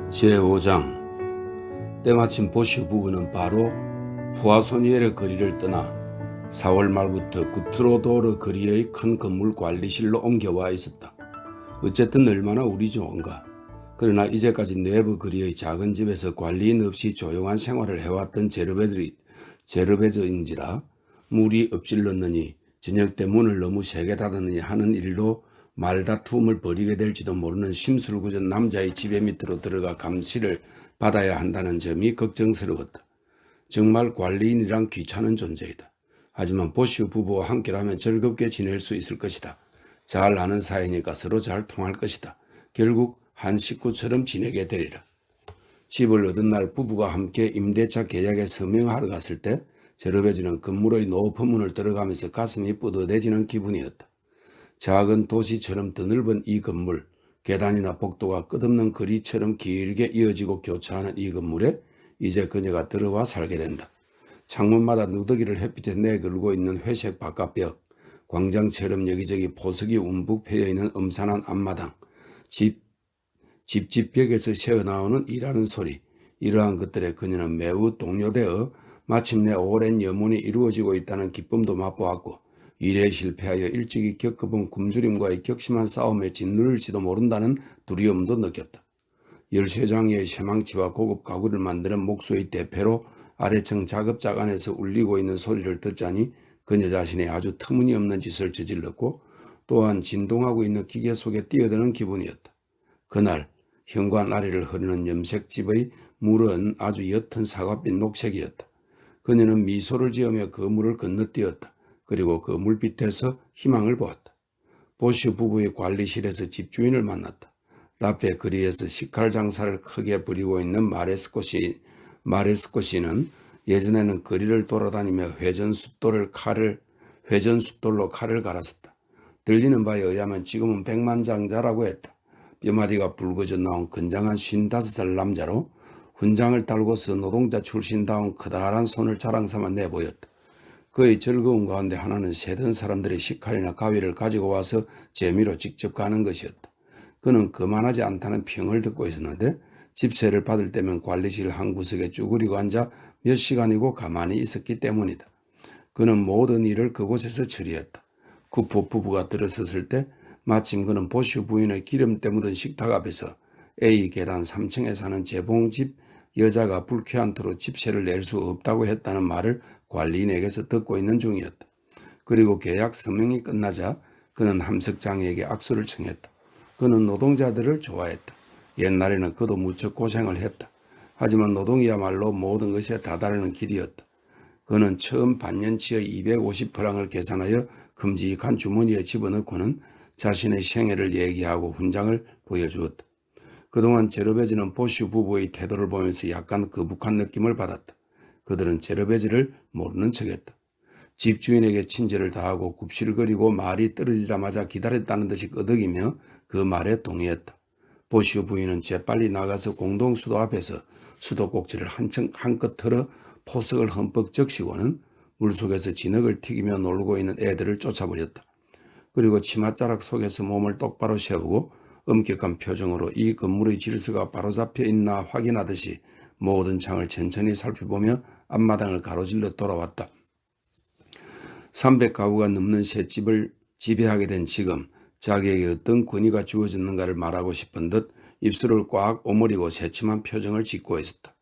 제5장 때마침 보슈 부부는 바로 후아소니엘의 거리를 떠나 4월 말부터 구트로도르 거리의 큰 건물 관리실로 옮겨와 있었다. 어쨌든 얼마나 우리 좋은가. 그러나 이제까지 내부 거리의 작은 집에서 관리인 없이 조용한 생활을 해왔던 제르베즈인지라 물이 엎질렀느니 저녁 때 문을 너무 세게 닫았느니 하는 일로 말다툼을 벌이게 될지도 모르는 심술궂은 남자의 지배 밑으로 들어가 감시를 받아야 한다는 점이 걱정스러웠다. 정말 관리인이란 귀찮은 존재이다. 하지만 보슈 부부와 함께라면 즐겁게 지낼 수 있을 것이다. 잘 아는 사이니까 서로 잘 통할 것이다. 결국 한 식구처럼 지내게 되리라. 집을 얻은 날 부부가 함께 임대차 계약에 서명하러 갔을 때 제르베즈는 건물의 높은 문을 들어가면서 가슴이 뿌듯해지는 기분이었다. 작은 도시처럼 드넓은 이 건물, 계단이나 복도가 끝없는 거리처럼 길게 이어지고 교차하는 이 건물에 이제 그녀가 들어와 살게 된다. 창문마다 누더기를 햇빛에 내걸고 있는 회색 바깥벽, 광장처럼 여기저기 보석이 움푹 패여있는 음산한 앞마당, 집 벽에서 새어나오는 일하는 소리, 이러한 것들에 그녀는 매우 동요되어 마침내 오랜 염원이 이루어지고 있다는 기쁨도 맛보았고 일에 실패하여 일찍이 겪어본 굶주림과의 격심한 싸움에 짓누를지도 모른다는 두려움도 느꼈다. 열쇠장이의 쇠망치와 고급 가구를 만드는 목수의 대패로 아래층 작업장 안에서 울리고 있는 소리를 듣자니 그녀 자신이 아주 터무니없는 짓을 저질렀고 또한 진동하고 있는 기계 속에 뛰어드는 기분이었다. 그날 현관 아래를 흐르는 염색집의 물은 아주 옅은 사과빛 녹색이었다. 그녀는 미소를 지으며 그 물을 건너뛰었다. 그리고 그 물빛에서 희망을 보았다. 보슈 부부의 관리실에서 집주인을 만났다. 라페 거리에서 식칼 장사를 크게 부리고 있는 마레스코 씨는 예전에는 거리를 돌아다니며 회전숫돌로 칼을 갈았었다. 들리는 바에 의하면 지금은 백만장자라고 했다. 뼈마디가 붉어져 나온 건장한 55살 남자로 훈장을 달고서 노동자 출신다운 커다란 손을 자랑삼아 내보였다. 그의 즐거운 가운데 하나는 세던 사람들의 식칼이나 가위를 가지고 와서 재미로 직접 가는 것이었다. 그는 그만하지 않다는 평을 듣고 있었는데 집세를 받을 때면 관리실 한 구석에 쭈그리고 앉아 몇 시간이고 가만히 있었기 때문이다. 그는 모든 일을 그곳에서 처리했다. 구포 부부가 들어섰을 때 마침 그는 보슈 부인의 기름때 묻은 식탁 앞에서 A 계단 3층에 사는 재봉집 여자가 불쾌한 터로 집세를 낼 수 없다고 했다는 말을 관리인에게서 듣고 있는 중이었다. 그리고 계약 서명이 끝나자 그는 함석장에게 악수를 청했다. 그는 노동자들을 좋아했다. 옛날에는 그도 무척 고생을 했다. 하지만 노동이야말로 모든 것에 다다르는 길이었다. 그는 처음 반년치의 250프랑을 계산하여 큼직한 주머니에 집어넣고는 자신의 생애를 얘기하고 훈장을 보여주었다. 그동안 제르베즈는 보슈 부부의 태도를 보면서 약간 거북한 느낌을 받았다. 그들은 제르베즈를 모르는 척했다. 집주인에게 친절을 다하고 굽실거리고 말이 떨어지자마자 기다렸다는 듯이 끄덕이며 그 말에 동의했다. 보슈 부인은 재빨리 나가서 공동수도 앞에서 수도꼭지를 한껏 털어 포석을 흠뻑 적시고는 물속에서 진흙을 튀기며 놀고 있는 애들을 쫓아버렸다. 그리고 치맛자락 속에서 몸을 똑바로 세우고 엄격한 표정으로 이 건물의 질서가 바로잡혀 있나 확인하듯이 모든 창을 천천히 살펴보며 앞마당을 가로질러 돌아왔다. 300가구가 넘는 셋집을 지배하게 된 지금 자기에게 어떤 권위가 주어졌는가를 말하고 싶은 듯 입술을 꽉 오므리고 새침한 표정을 짓고 있었다.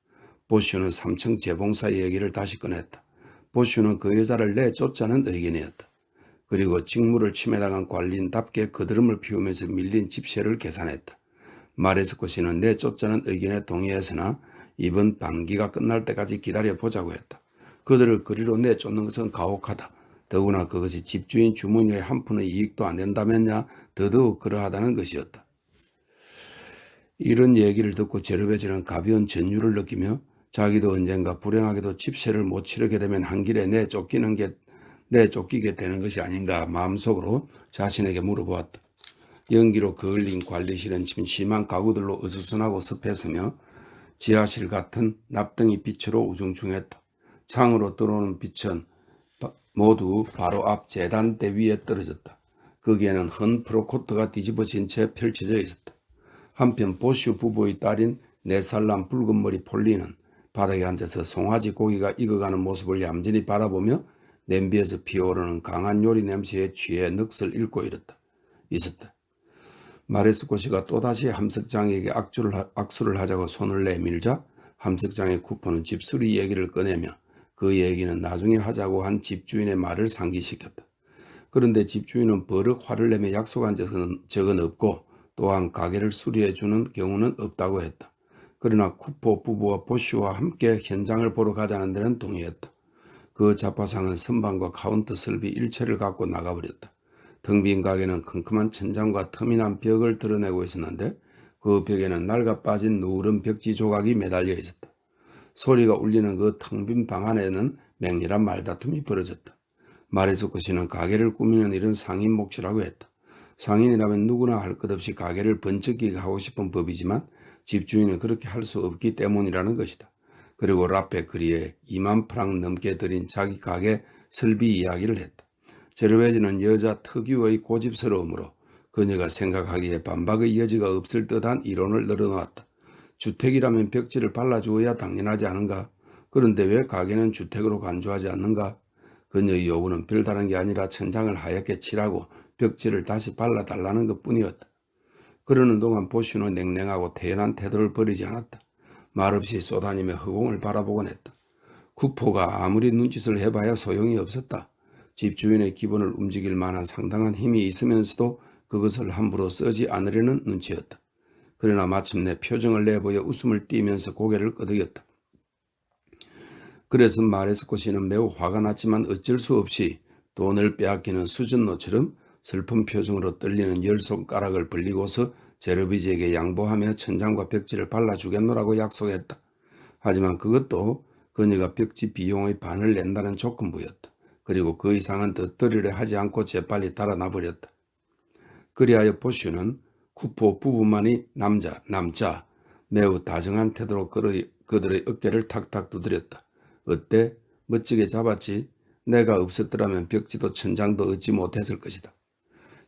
보슈는 3층 재봉사 얘기를 다시 꺼냈다. 보슈는 그 여자를 내쫓자는 의견이었다. 그리고 직무를 침해당한 관리인답게 거드름을 피우면서 밀린 집세를 계산했다. 마레스코 씨는 내쫓자는 의견에 동의했으나 이번 반기가 끝날 때까지 기다려보자고 했다. 그들을 거리로 내쫓는 것은 가혹하다. 더구나 그것이 집주인 주머니에 한 푼의 이익도 안 된다면야 더더욱 그러하다는 것이었다. 이런 얘기를 듣고 제르베즈는 가벼운 전율을 느끼며 자기도 언젠가 불행하게도 집세를 못 치르게 되면 한 길에 내쫓기게 되는 것이 아닌가 마음속으로 자신에게 물어보았다. 연기로 그을린 관리실은 심심한 가구들로 어수선하고 습했으며 지하실 같은 납덩이 빛으로 우중충했다. 창으로 들어오는 빛은 모두 바로 앞 재단대 위에 떨어졌다. 거기에는 헌 프로코트가 뒤집어진 채 펼쳐져 있었다. 한편 보슈 부부의 딸인 네살남 붉은 머리 폴리는 바닥에 앉아서 송아지 고기가 익어가는 모습을 얌전히 바라보며 냄비에서 피어오르는 강한 요리 냄새에 취해 넋을 잃고 있었다. 마레스코시가 또다시 함석장에게 악수를 하자고 손을 내밀자 함석장의 쿠퍼는 집수리 얘기를 꺼내며 그 얘기는 나중에 하자고 한 집주인의 말을 상기시켰다. 그런데 집주인은 버럭 화를 내며 약속한 적은 없고 또한 가게를 수리해주는 경우는 없다고 했다. 그러나 쿠퍼 부부와 보쉬와 함께 현장을 보러 가자는 데는 동의했다. 그 자파상은 선반과 카운터 설비 일체를 갖고 나가버렸다. 텅 빈 가게는 컴컴한 천장과 틈이 난 벽을 드러내고 있었는데 그 벽에는 낡아 빠진 누런 벽지 조각이 매달려 있었다. 소리가 울리는 그 텅 빈 방 안에는 맹렬한 말다툼이 벌어졌다. 마레스코 씨는 가게를 꾸미는 일은 상인 몫이라고 했다. 상인이라면 누구나 할 것 없이 가게를 번쩍이게 하고 싶은 법이지만 집주인은 그렇게 할 수 없기 때문이라는 것이다. 그리고 라페 그리에 2만 프랑 넘게 들인 자기 가게 설비 이야기를 했다. 제르베즈는 여자 특유의 고집스러움으로 그녀가 생각하기에 반박의 여지가 없을 듯한 이론을 늘어놓았다. 주택이라면 벽지를 발라주어야 당연하지 않은가? 그런데 왜 가게는 주택으로 간주하지 않는가? 그녀의 요구는 별다른 게 아니라 천장을 하얗게 칠하고 벽지를 다시 발라달라는 것뿐이었다. 그러는 동안 보슈는 냉랭하고 태연한 태도를 버리지 않았다. 말없이 쏘다니며 허공을 바라보곤 했다. 쿠포가 아무리 눈짓을 해봐야 소용이 없었다. 집주인의 기분을 움직일 만한 상당한 힘이 있으면서도 그것을 함부로 쓰지 않으려는 눈치였다. 그러나 마침내 표정을 내보여 웃음을 띠면서 고개를 끄덕였다. 그래서 마레스코 씨는 매우 화가 났지만 어쩔 수 없이 돈을 빼앗기는 수준노처럼 슬픈 표정으로 떨리는 열 손가락을 벌리고서 제르비지에게 양보하며 천장과 벽지를 발라주겠노라고 약속했다. 하지만 그것도 그녀가 벽지 비용의 반을 낸다는 조건부였다. 그리고 그 이상은 덧더리를 하지 않고 재빨리 달아나 버렸다. 그리하여 보슈는 쿠포 부부만이 남자 매우 다정한 태도로 그들의 어깨를 탁탁 두드렸다. 어때? 멋지게 잡았지? 내가 없었더라면 벽지도 천장도 얻지 못했을 것이다.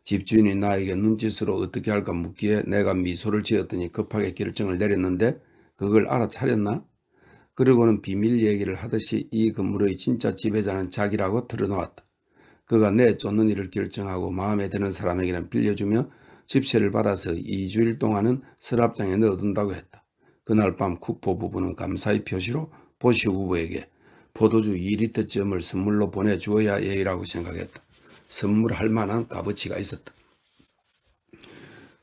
집주인이 나에게 눈짓으로 어떻게 할까 묻기에 내가 미소를 지었더니 급하게 결정을 내렸는데 그걸 알아차렸나? 그러고는 비밀 얘기를 하듯이 이 건물의 진짜 지배자는 자기라고 털어놓았다. 그가 내쫓는 일을 결정하고 마음에 드는 사람에게는 빌려주며 집세를 받아서 2주일 동안은 서랍장에 넣어둔다고 했다. 그날 밤 쿠포 부부는 감사의 표시로 보시 부부에게 포도주 2리터쯤을 선물로 보내주어야 예의라고 생각했다. 선물할 만한 값어치가 있었다.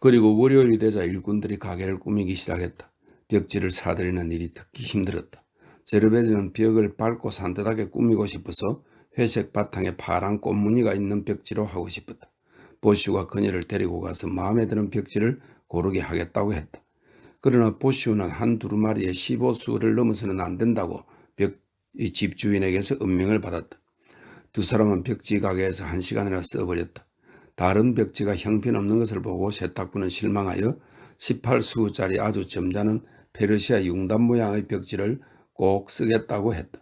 그리고 월요일이 되자 일꾼들이 가게를 꾸미기 시작했다. 벽지를 사들이는 일이 특히 힘들었다. 제르베즈는 벽을 밝고 산뜻하게 꾸미고 싶어서 회색 바탕에 파란 꽃무늬가 있는 벽지로 하고 싶었다. 보슈가 그녀를 데리고 가서 마음에 드는 벽지를 고르게 하겠다고 했다. 그러나 보슈는 한 두루마리에 15수를 넘어서는 안 된다고 집주인에게서 은명을 받았다. 두 사람은 벽지 가게에서 1시간이나 써버렸다. 다른 벽지가 형편없는 것을 보고 세탁부는 실망하여 18수짜리 아주 점잖은 페르시아 융단 모양의 벽지를 꼭 쓰겠다고 했다.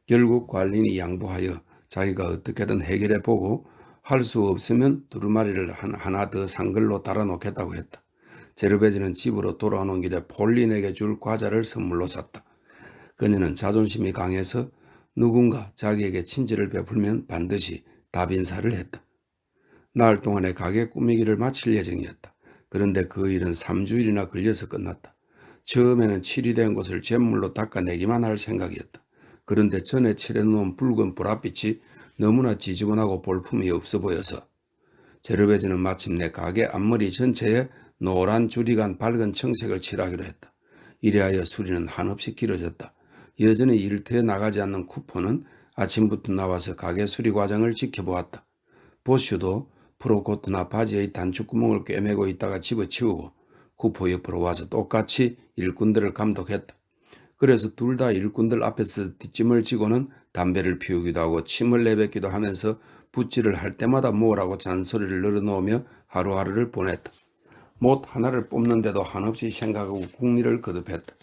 결국 관리인이 양보하여 자기가 어떻게든 해결해 보고 할 수 없으면 두루마리를 하나 더 산 걸로 달아놓겠다고 했다. 제르베즈는 집으로 돌아오는 길에 폴린에게 줄 과자를 선물로 샀다. 그녀는 자존심이 강해서 누군가 자기에게 친절을 베풀면 반드시 답인사를 했다. 나흘 동안의 가게 꾸미기를 마칠 예정이었다. 그런데 그 일은 3주일이나 걸려서 끝났다. 처음에는 칠이 된 곳을 잿물로 닦아내기만 할 생각이었다. 그런데 전에 칠해놓은 붉은 불빛이 너무나 지저분하고 볼품이 없어 보여서 제르베즈는 마침내 가게 앞머리 전체에 노란 줄이 간 밝은 청색을 칠하기로 했다. 이래하여 수리는 한없이 길어졌다. 여전히 일터에 나가지 않는 쿠퍼는 아침부터 나와서 가게 수리 과정을 지켜보았다. 보슈도 프로코트나 바지의 단추구멍을 꿰매고 있다가 집어치우고 쿠퍼 옆으로 와서 똑같이 일꾼들을 감독했다. 그래서 둘 다 일꾼들 앞에서 뒷짐을 지고는 담배를 피우기도 하고 침을 내뱉기도 하면서 붓질을 할 때마다 뭐라고 잔소리를 늘어놓으며 하루하루를 보냈다. 못 하나를 뽑는데도 한없이 생각하고 궁리를 거듭했다.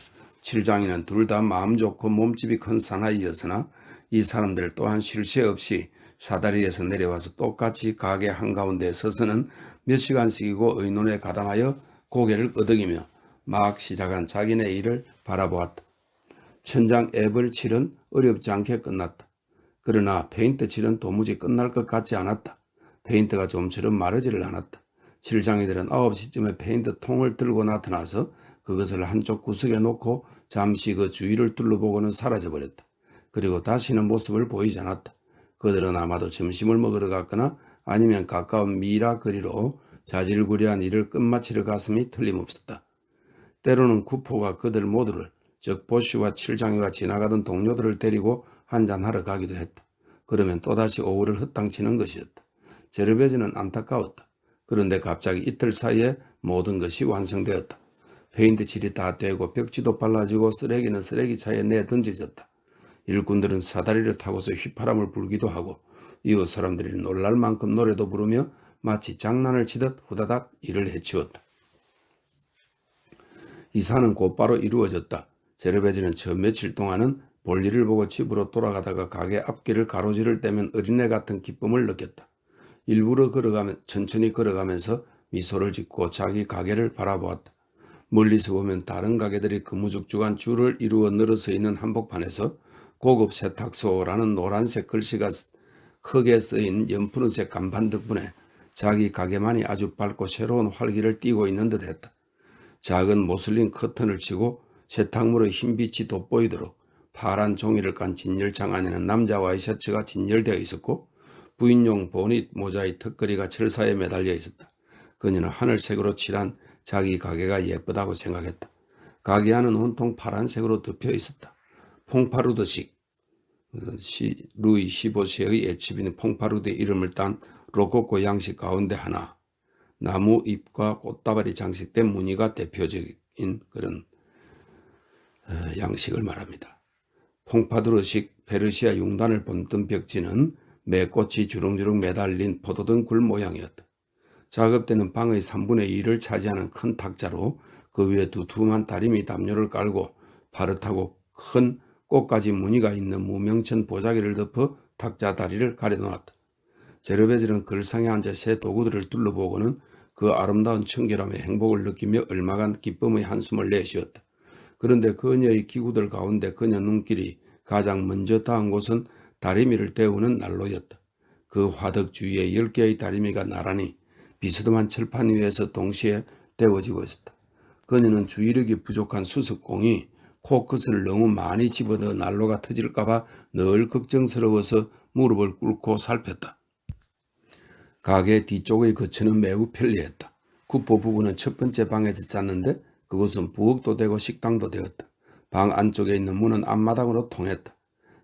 칠장이는 둘 다 마음 좋고 몸집이 큰 사나이였으나 이 사람들 또한 쉴 새 없이 사다리에서 내려와서 똑같이 가게 한가운데 서서는 몇 시간씩이고 의논에 가담하여 고개를 끄덕이며 막 시작한 자기네 일을 바라보았다. 천장 앱을 칠은 어렵지 않게 끝났다. 그러나 페인트 칠은 도무지 끝날 것 같지 않았다. 페인트가 좀처럼 마르지를 않았다. 칠장이들은 9시쯤에 페인트 통을 들고 나타나서 그것을 한쪽 구석에 놓고 잠시 그 주위를 둘러보고는 사라져버렸다. 그리고 다시는 모습을 보이지 않았다. 그들은 아마도 점심을 먹으러 갔거나 아니면 가까운 미라 거리로 자질구레한 일을 끝마치러 갔음이 틀림없었다. 때로는 구포가 그들 모두를, 즉 보쉬와 칠장이와 지나가던 동료들을 데리고 한잔하러 가기도 했다. 그러면 또다시 오후를 헛당치는 것이었다. 제르베즈는 안타까웠다. 그런데 갑자기 이틀 사이에 모든 것이 완성되었다. 페인트 칠이 다 되고 벽지도 발라지고 쓰레기는 쓰레기차에 내던져졌다. 일꾼들은 사다리를 타고서 휘파람을 불기도 하고 이웃 사람들이 놀랄 만큼 노래도 부르며 마치 장난을 치듯 후다닥 일을 해치웠다. 이사는 곧바로 이루어졌다. 제르베즈는 저 며칠 동안은 볼일을 보고 집으로 돌아가다가 가게 앞길을 가로지를 때면 어린애 같은 기쁨을 느꼈다. 일부러 천천히 걸어가면서 미소를 짓고 자기 가게를 바라보았다. 멀리서 보면 다른 가게들이 그무죽죽한 줄을 이루어 늘어서 있는 한복판에서 고급 세탁소라는 노란색 글씨가 크게 쓰인 연푸른색 간판 덕분에 자기 가게만이 아주 밝고 새로운 활기를 띠고 있는 듯 했다. 작은 모슬린 커튼을 치고 세탁물의 흰빛이 돋보이도록 파란 종이를 깐 진열창 안에는 남자와의 셔츠가 진열되어 있었고 부인용 보닛 모자의 턱걸이가 철사에 매달려 있었다. 그녀는 하늘색으로 칠한 자기 가게가 예쁘다고 생각했다. 가게 안은 온통 파란색으로 덮여 있었다. 퐁파루드식, 루이 15세의 애치빈 퐁파루드 이름을 딴 로코코 양식 가운데 하나, 나무 잎과 꽃다발이 장식된 무늬가 대표적인 그런 양식을 말합니다. 퐁파두르식 페르시아 융단을 본뜬 벽지는 매꽃이 주렁주렁 매달린 포도등 굴 모양이었다. 작업대는 방의 3분의 2를 차지하는 큰 탁자로 그 위에 두툼한 다리미 담요를 깔고 파릇하고 큰 꽃가지 무늬가 있는 무명천 보자기를 덮어 탁자 다리를 가려놓았다. 제르베즈는 글상에 앉아 새 도구들을 둘러보고는 그 아름다운 청결함의 행복을 느끼며 얼마간 기쁨의 한숨을 내쉬었다. 그런데 그녀의 기구들 가운데 그녀 눈길이 가장 먼저 닿은 곳은 다리미를 데우는 난로였다. 그 화덕 주위에 10개의 다리미가 나란히 비스듬한 철판 위에서 동시에 데워지고 있었다. 그녀는 주의력이 부족한 수습공이 코끝을 너무 많이 집어넣어 난로가 터질까봐 늘 걱정스러워서 무릎을 꿇고 살폈다. 가게 뒤쪽의 거처는 매우 편리했다. 구포 부부는 첫 번째 방에서 잤는데 그곳은 부엌도 되고 식당도 되었다. 방 안쪽에 있는 문은 앞마당으로 통했다.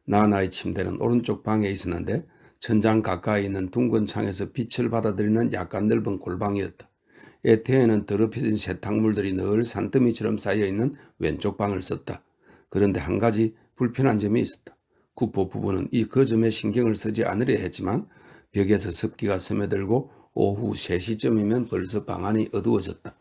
나나의 침대는 오른쪽 방에 있었는데 천장 가까이 있는 둥근 창에서 빛을 받아들이는 약간 넓은 골방이었다. 에테에는 더럽혀진 세탁물들이 늘 산더미처럼 쌓여있는 왼쪽 방을 썼다. 그런데 한 가지 불편한 점이 있었다. 구포 부부는 그 점에 신경을 쓰지 않으려 했지만 벽에서 습기가 스며들고 오후 3시쯤이면 벌써 방 안이 어두워졌다.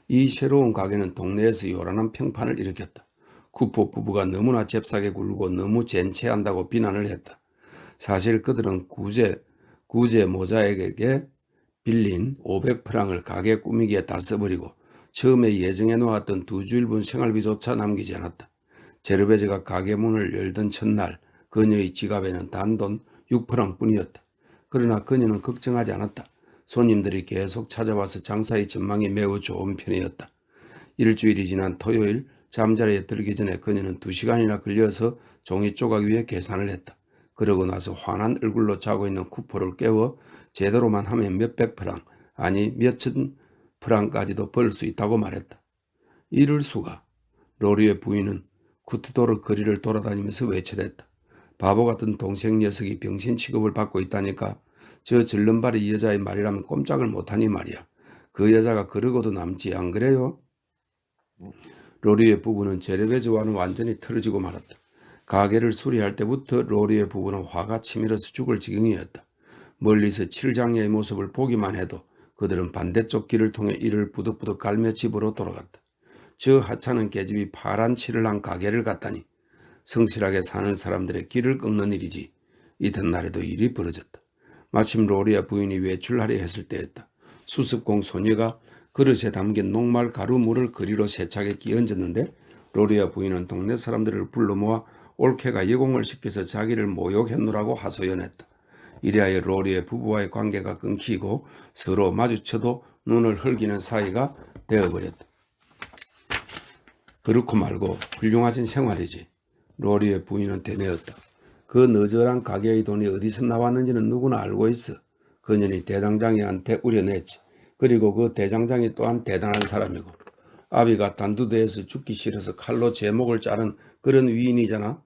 이 새로운 가게는 동네에서 요란한 평판을 일으켰다. 구포 부부가 너무나 잽싸게 굴고 너무 젠체한다고 비난을 했다. 사실 그들은 구제 모자에게 빌린 500프랑을 가게 꾸미기에 다 써버리고 처음에 예정해 놓았던 2주일분 생활비조차 남기지 않았다. 제르베즈가 가게 문을 열던 첫날 그녀의 지갑에는 단돈 6프랑 뿐이었다. 그러나 그녀는 걱정하지 않았다. 손님들이 계속 찾아와서 장사의 전망이 매우 좋은 편이었다. 일주일이 지난 토요일 잠자리에 들기 전에 그녀는 2시간이나 걸려서 종이 조각 위에 계산을 했다. 그러고 나서 환한 얼굴로 자고 있는 쿠포를 깨워 제대로만 하면 몇백 프랑, 아니 몇천 프랑까지도 벌 수 있다고 말했다. 이럴 수가. 로리의 부인은 쿠트도르 거리를 돌아다니면서 외쳐댔다. 바보 같은 동생 녀석이 병신 취급을 받고 있다니까. 저 절름발이 여자의 말이라면 꼼짝을 못하니 말이야. 그 여자가 그러고도 남지 안 그래요? 로리의 부부는 제르베즈와는 완전히 틀어지고 말았다. 가게를 수리할 때부터 로리의 부부는 화가 치밀어서 죽을 지경이었다. 멀리서 칠장녀의 모습을 보기만 해도 그들은 반대쪽 길을 통해 이를 부득부득 갈며 집으로 돌아갔다. 저 하찮은 계집이 파란 칠을 한 가게를 갔다니 성실하게 사는 사람들의 길을 꺾는 일이지. 이튿날에도 일이 벌어졌다. 마침 로리아 부인이 외출하려 했을 때였다. 수습공 소녀가 그릇에 담긴 녹말 가루물을 그리로 세차게 끼얹었는데 로리아 부인은 동네 사람들을 불러 모아 올케가 여공을 시켜서 자기를 모욕했노라고 하소연했다. 이리하여 로리의 부부와의 관계가 끊기고 서로 마주쳐도 눈을 흘기는 사이가 되어버렸다. 그렇고 말고 훌륭하신 생활이지. 로리의 부인은 되뇌었다. 그 너절한 가게의 돈이 어디서 나왔는지는 누구나 알고 있어. 그년이 대장장이한테 우려냈지. 그리고 그 대장장이 또한 대단한 사람이고 아비가 단두대에서 죽기 싫어서 칼로 제목을 자른 그런 위인이잖아.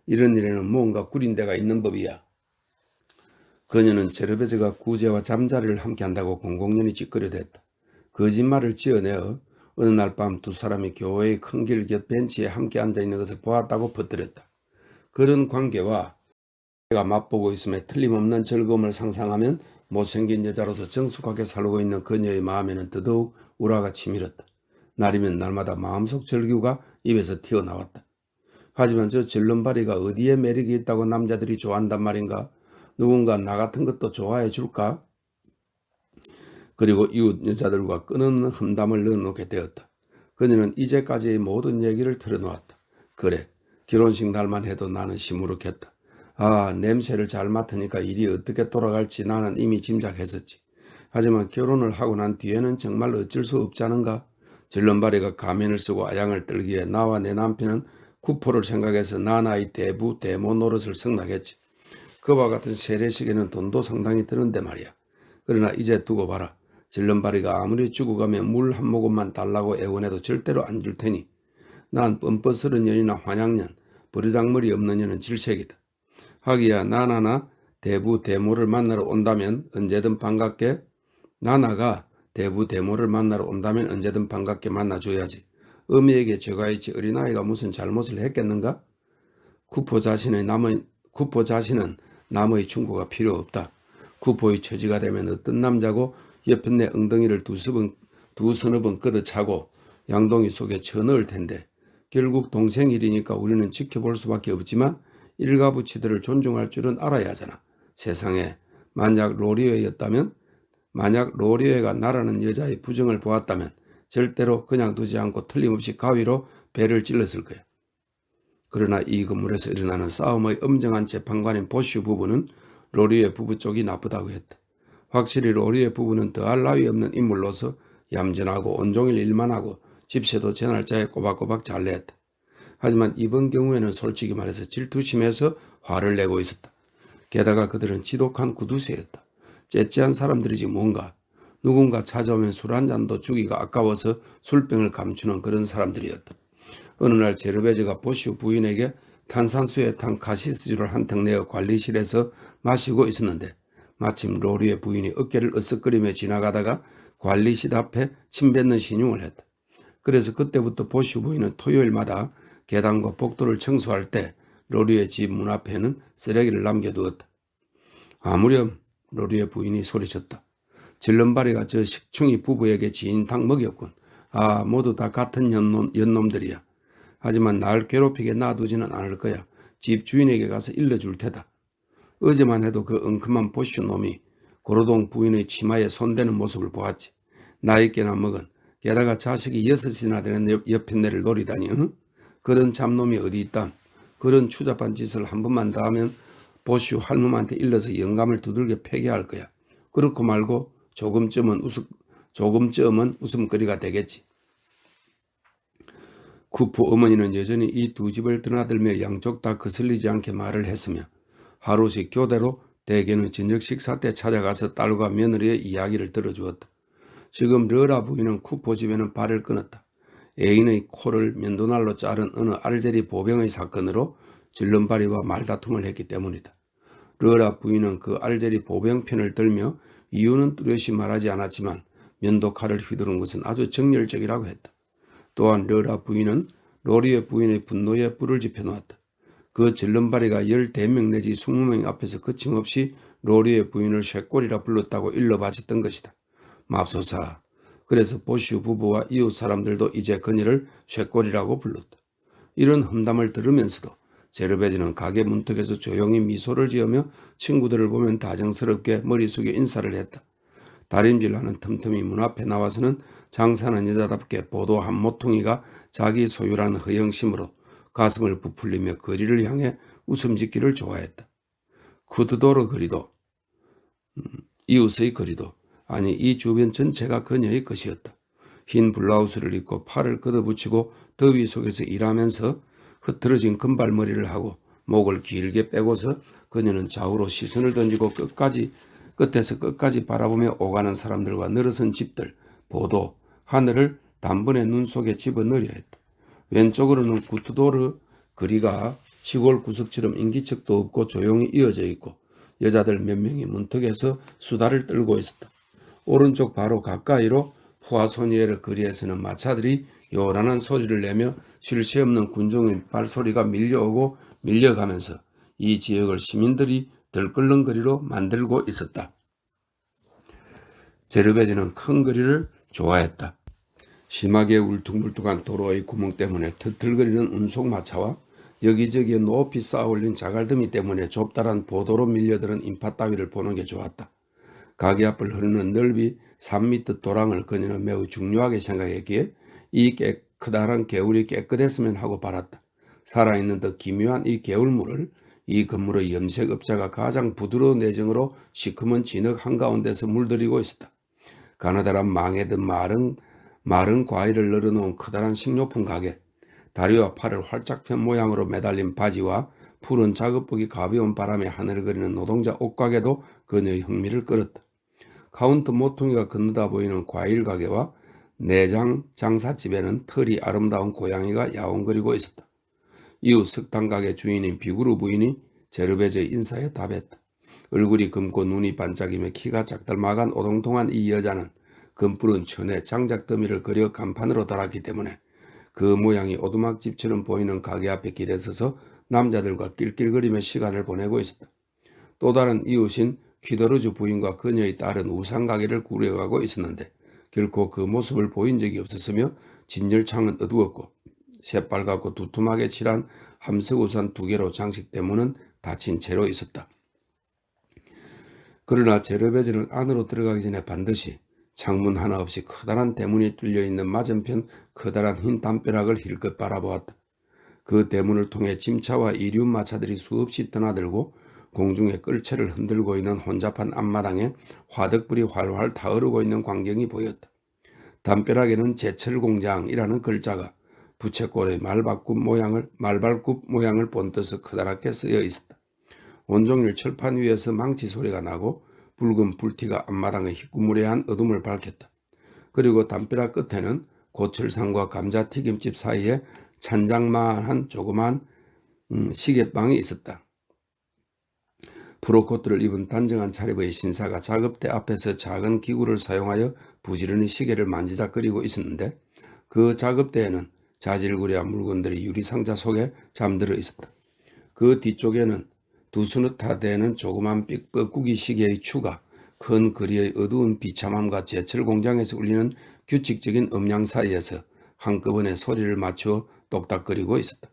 이런 일에는 뭔가 구린 데가 있는 법이야. 그녀는 제르베즈가 구제와 잠자리를 함께 한다고 공공연히 짓거려댔다. 거짓말을 지어내어 어느 날 밤 두 사람이 교회의 큰 길 곁 벤치에 함께 앉아있는 것을 보았다고 퍼뜨렸다. 그런 관계와 내가 맛보고 있음에 틀림없는 즐거움을 상상하면 못생긴 여자로서 정숙하게 살고 있는 그녀의 마음에는 더더욱 우라가 치밀었다. 날이면 날마다 마음속 절규가 입에서 튀어나왔다. 하지만 저 절름발이가 어디에 매력이 있다고 남자들이 좋아한단 말인가? 누군가 나 같은 것도 좋아해 줄까? 그리고 이웃 여자들과 끊없는 험담을 넣어놓게 되었다. 그녀는 이제까지의 모든 얘기를 털어놓았다. 그래, 결혼식 날만 해도 나는 시무룩했다. 아, 냄새를 잘 맡으니까 일이 어떻게 돌아갈지 나는 이미 짐작했었지. 하지만 결혼을 하고 난 뒤에는 정말 어쩔 수 없지 않은가? 절름발이가 가면을 쓰고 아양을 떨기에 나와 내 남편은 쿠포를 생각해서 나나의 대부 대모 노릇을 승낙했지. 그와 같은 세례식에는 돈도 상당히 드는데 말이야. 그러나 이제 두고 봐라. 질름바리가 아무리 죽어가면 물 한 모금만 달라고 애원해도 절대로 안 줄 테니 난 뻔뻔스런 년이나 환양년, 버르장머리 없는 년은 질색이다. 하기야 나나나 대부 대모를 만나러 온다면 언제든 반갑게 나나가 대부 대모를 만나러 온다면 언제든 반갑게 만나줘야지. 어미에게 저가있지 어린아이가 무슨 잘못을 했겠는가? 쿠포 자신은 남의 충고가 필요 없다. 쿠포의 처지가 되면 어떤 남자고 옆에 내 엉덩이를 두서너 번 끄덕차고 양동이 속에 쳐넣을 텐데 결국 동생 일이니까 우리는 지켜볼 수밖에 없지만 일가부치들을 존중할 줄은 알아야 하잖아. 세상에 만약 로리웨가 나라는 여자의 부정을 보았다면 절대로 그냥 두지 않고 틀림없이 가위로 배를 찔렀을 거야. 그러나 이 건물에서 일어나는 싸움의 엄정한 재판관인 보슈 부부는 로리의 부부 쪽이 나쁘다고 했다. 확실히 로리의 부부는 더할 나위 없는 인물로서 얌전하고 온종일 일만 하고 집세도 제 날짜에 꼬박꼬박 잘 냈다. 하지만 이번 경우에는 솔직히 말해서 질투심에서 화를 내고 있었다. 게다가 그들은 지독한 구두쇠였다. 째째한 사람들이지 뭔가. 누군가 찾아오면 술 한 잔도 주기가 아까워서 술병을 감추는 그런 사람들이었다. 어느 날 제르베즈가 보슈 부인에게 탄산수에 탄 카시스주를 한 턱 내어 관리실에서 마시고 있었는데 마침 로리의 부인이 어깨를 으쓱거리며 지나가다가 관리실 앞에 침 뱉는 신용을 했다. 그래서 그때부터 보슈 부인은 토요일마다 계단과 복도를 청소할 때 로리의 집 문 앞에는 쓰레기를 남겨두었다. 아무렴, 로리의 부인이 소리쳤다. 질름바리가 저 식충이 부부에게 지인탕 먹였군. 아, 모두 다 같은 연놈들이야. 하지만 날 괴롭히게 놔두지는 않을 거야. 집 주인에게 가서 일러줄 테다. 어제만 해도 그 엉큼한 보슈 놈이 고로동 부인의 치마에 손대는 모습을 보았지. 나이께나 먹은 게다가 자식이 6이나 되는 여편네를 노리다니. 응? 그런 잡놈이 어디 있담. 그런 추잡한 짓을 한 번만 더 하면 보슈 할멈한테 일러서 영감을 두들겨 패게 할 거야. 그렇고 말고 조금쯤은 웃음거리가 되겠지. 쿠프 어머니는 여전히 이 두 집을 드나들며 양쪽 다 거슬리지 않게 말을 했으며 하루씩 교대로 대개는 저녁 식사 때 찾아가서 딸과 며느리의 이야기를 들어주었다. 지금 르라 부인은 쿠포 집에는 발을 끊었다. 애인의 코를 면도날로 자른 어느 알제리 보병의 사건으로 질름바리와 말다툼을 했기 때문이다. 르라 부인은 그 알제리 보병 편을 들며 이유는 뚜렷이 말하지 않았지만 면도칼을 휘두른 것은 아주 정열적이라고 했다. 또한 르라 부인은 로리의 부인의 분노에 불을 지펴놓았다. 그 질름바리가 10대명 내지 20명 앞에서 거침없이 로리의 부인을 쇠꼬리라 불렀다고 일러바쳤던 것이다. 맙소사. 그래서 보슈 부부와 이웃 사람들도 이제 그녀를 쇠꼬리라고 불렀다. 이런 험담을 들으면서도 제르베즈는 가게 문턱에서 조용히 미소를 지으며 친구들을 보면 다정스럽게 머리 숙여 인사를 했다. 다림질하는 틈틈이 문 앞에 나와서는 장사하는 여자답게 보도 한 모퉁이가 자기 소유라는 허영심으로 가슴을 부풀리며 거리를 향해 웃음 짓기를 좋아했다. 쿠드도르 거리도, 이웃의 거리도, 아니 이 주변 전체가 그녀의 것이었다. 흰 블라우스를 입고 팔을 걷어붙이고 더위 속에서 일하면서 흐트러진 금발머리를 하고 목을 길게 빼고서 그녀는 좌우로 시선을 던지고 끝에서 끝까지 바라보며 오가는 사람들과 늘어선 집들, 보도, 하늘을 단번에 눈 속에 집어넣으려 했다. 왼쪽으로는 구트도르 거리가 시골 구석처럼 인기척도 없고 조용히 이어져 있고 여자들 몇 명이 문턱에서 수다를 떨고 있었다. 오른쪽 바로 가까이로 푸아소니에르 거리에서는 마차들이 요란한 소리를 내며 쉴 새 없는 군종의 발소리가 밀려오고 밀려가면서 이 지역을 시민들이 들끓는 거리로 만들고 있었다. 제르베즈는 큰 거리를 좋아했다. 심하게 울퉁불퉁한 도로의 구멍 때문에 터틀거리는 운송마차와 여기저기에 높이 쌓아올린 자갈더미 때문에 좁다란 보도로 밀려드는 인파 따위를 보는 게 좋았다. 가게 앞을 흐르는 넓이 3m 도랑을 그녀는 매우 중요하게 생각했기에 이 크다란 개울이 깨끗했으면 하고 바랐다. 살아있는 듯 기묘한 이 개울물을 이 건물의 염색업자가 가장 부드러운 내정으로 시커먼 진흙 한가운데서 물들이고 있었다. 가느다란 망에든 마른 과일을 널어놓은 커다란 식료품 가게, 다리와 팔을 활짝 편 모양으로 매달린 바지와 푸른 작업복이 가벼운 바람에 하늘거리는 노동자 옷가게도 그녀의 흥미를 끌었다. 카운터 모퉁이가 건너다 보이는 과일 가게와 내장 장사집에는 털이 아름다운 고양이가 야옹거리고 있었다. 이웃 석탄 가게 주인인 비구르 부인이 제르베즈의 인사에 답했다. 얼굴이 검고 눈이 반짝이며 키가 작달마간 오동통한 이 여자는 금푸른 천에 장작더미를 그려 간판으로 달았기 때문에 그 모양이 오두막집처럼 보이는 가게 앞에 길에 서서 남자들과 낄낄거리며 시간을 보내고 있었다. 또 다른 이웃인 퀴더르주 부인과 그녀의 딸은 우산 가게를 꾸려가고 있었는데 결코 그 모습을 보인 적이 없었으며 진열창은 어두웠고 새빨갛고 두툼하게 칠한 함석 우산 2개로 장식된 문은 닫힌 채로 있었다. 그러나 제르베즈는 안으로 들어가기 전에 반드시 창문 하나 없이 커다란 대문이 뚫려있는 맞은편 커다란 흰 담벼락을 힐끗 바라보았다. 그 대문을 통해 짐차와 이륜 마차들이 수없이 떠나들고 공중에 끌채를 흔들고 있는 혼잡한 앞마당에 화덕불이 활활 타오르고 있는 광경이 보였다. 담벼락에는 제철공장이라는 글자가 부채꼴의 말발굽 모양을 본떠서 커다랗게 쓰여 있었다. 온종일 철판 위에서 망치 소리가 나고 붉은 불티가 앞마당의 희꾸무레한 어둠을 밝혔다. 그리고 담벼락 끝에는 고철상과 감자튀김집 사이에 찬장만한 조그만 시계방이 있었다. 프로코트를 입은 단정한 차림의 신사가 작업대 앞에서 작은 기구를 사용하여 부지런히 시계를 만지작거리고 있었는데 그 작업대에는 자질구레한 물건들이 유리상자 속에 잠들어 있었다. 그 뒤쪽에는 두 수누타 되는 조그만 삑뻑구기 시계의 추가, 큰 거리의 어두운 비참함과 제철 공장에서 울리는 규칙적인 음량 사이에서 한꺼번에 소리를 맞추어 똑딱거리고 있었다.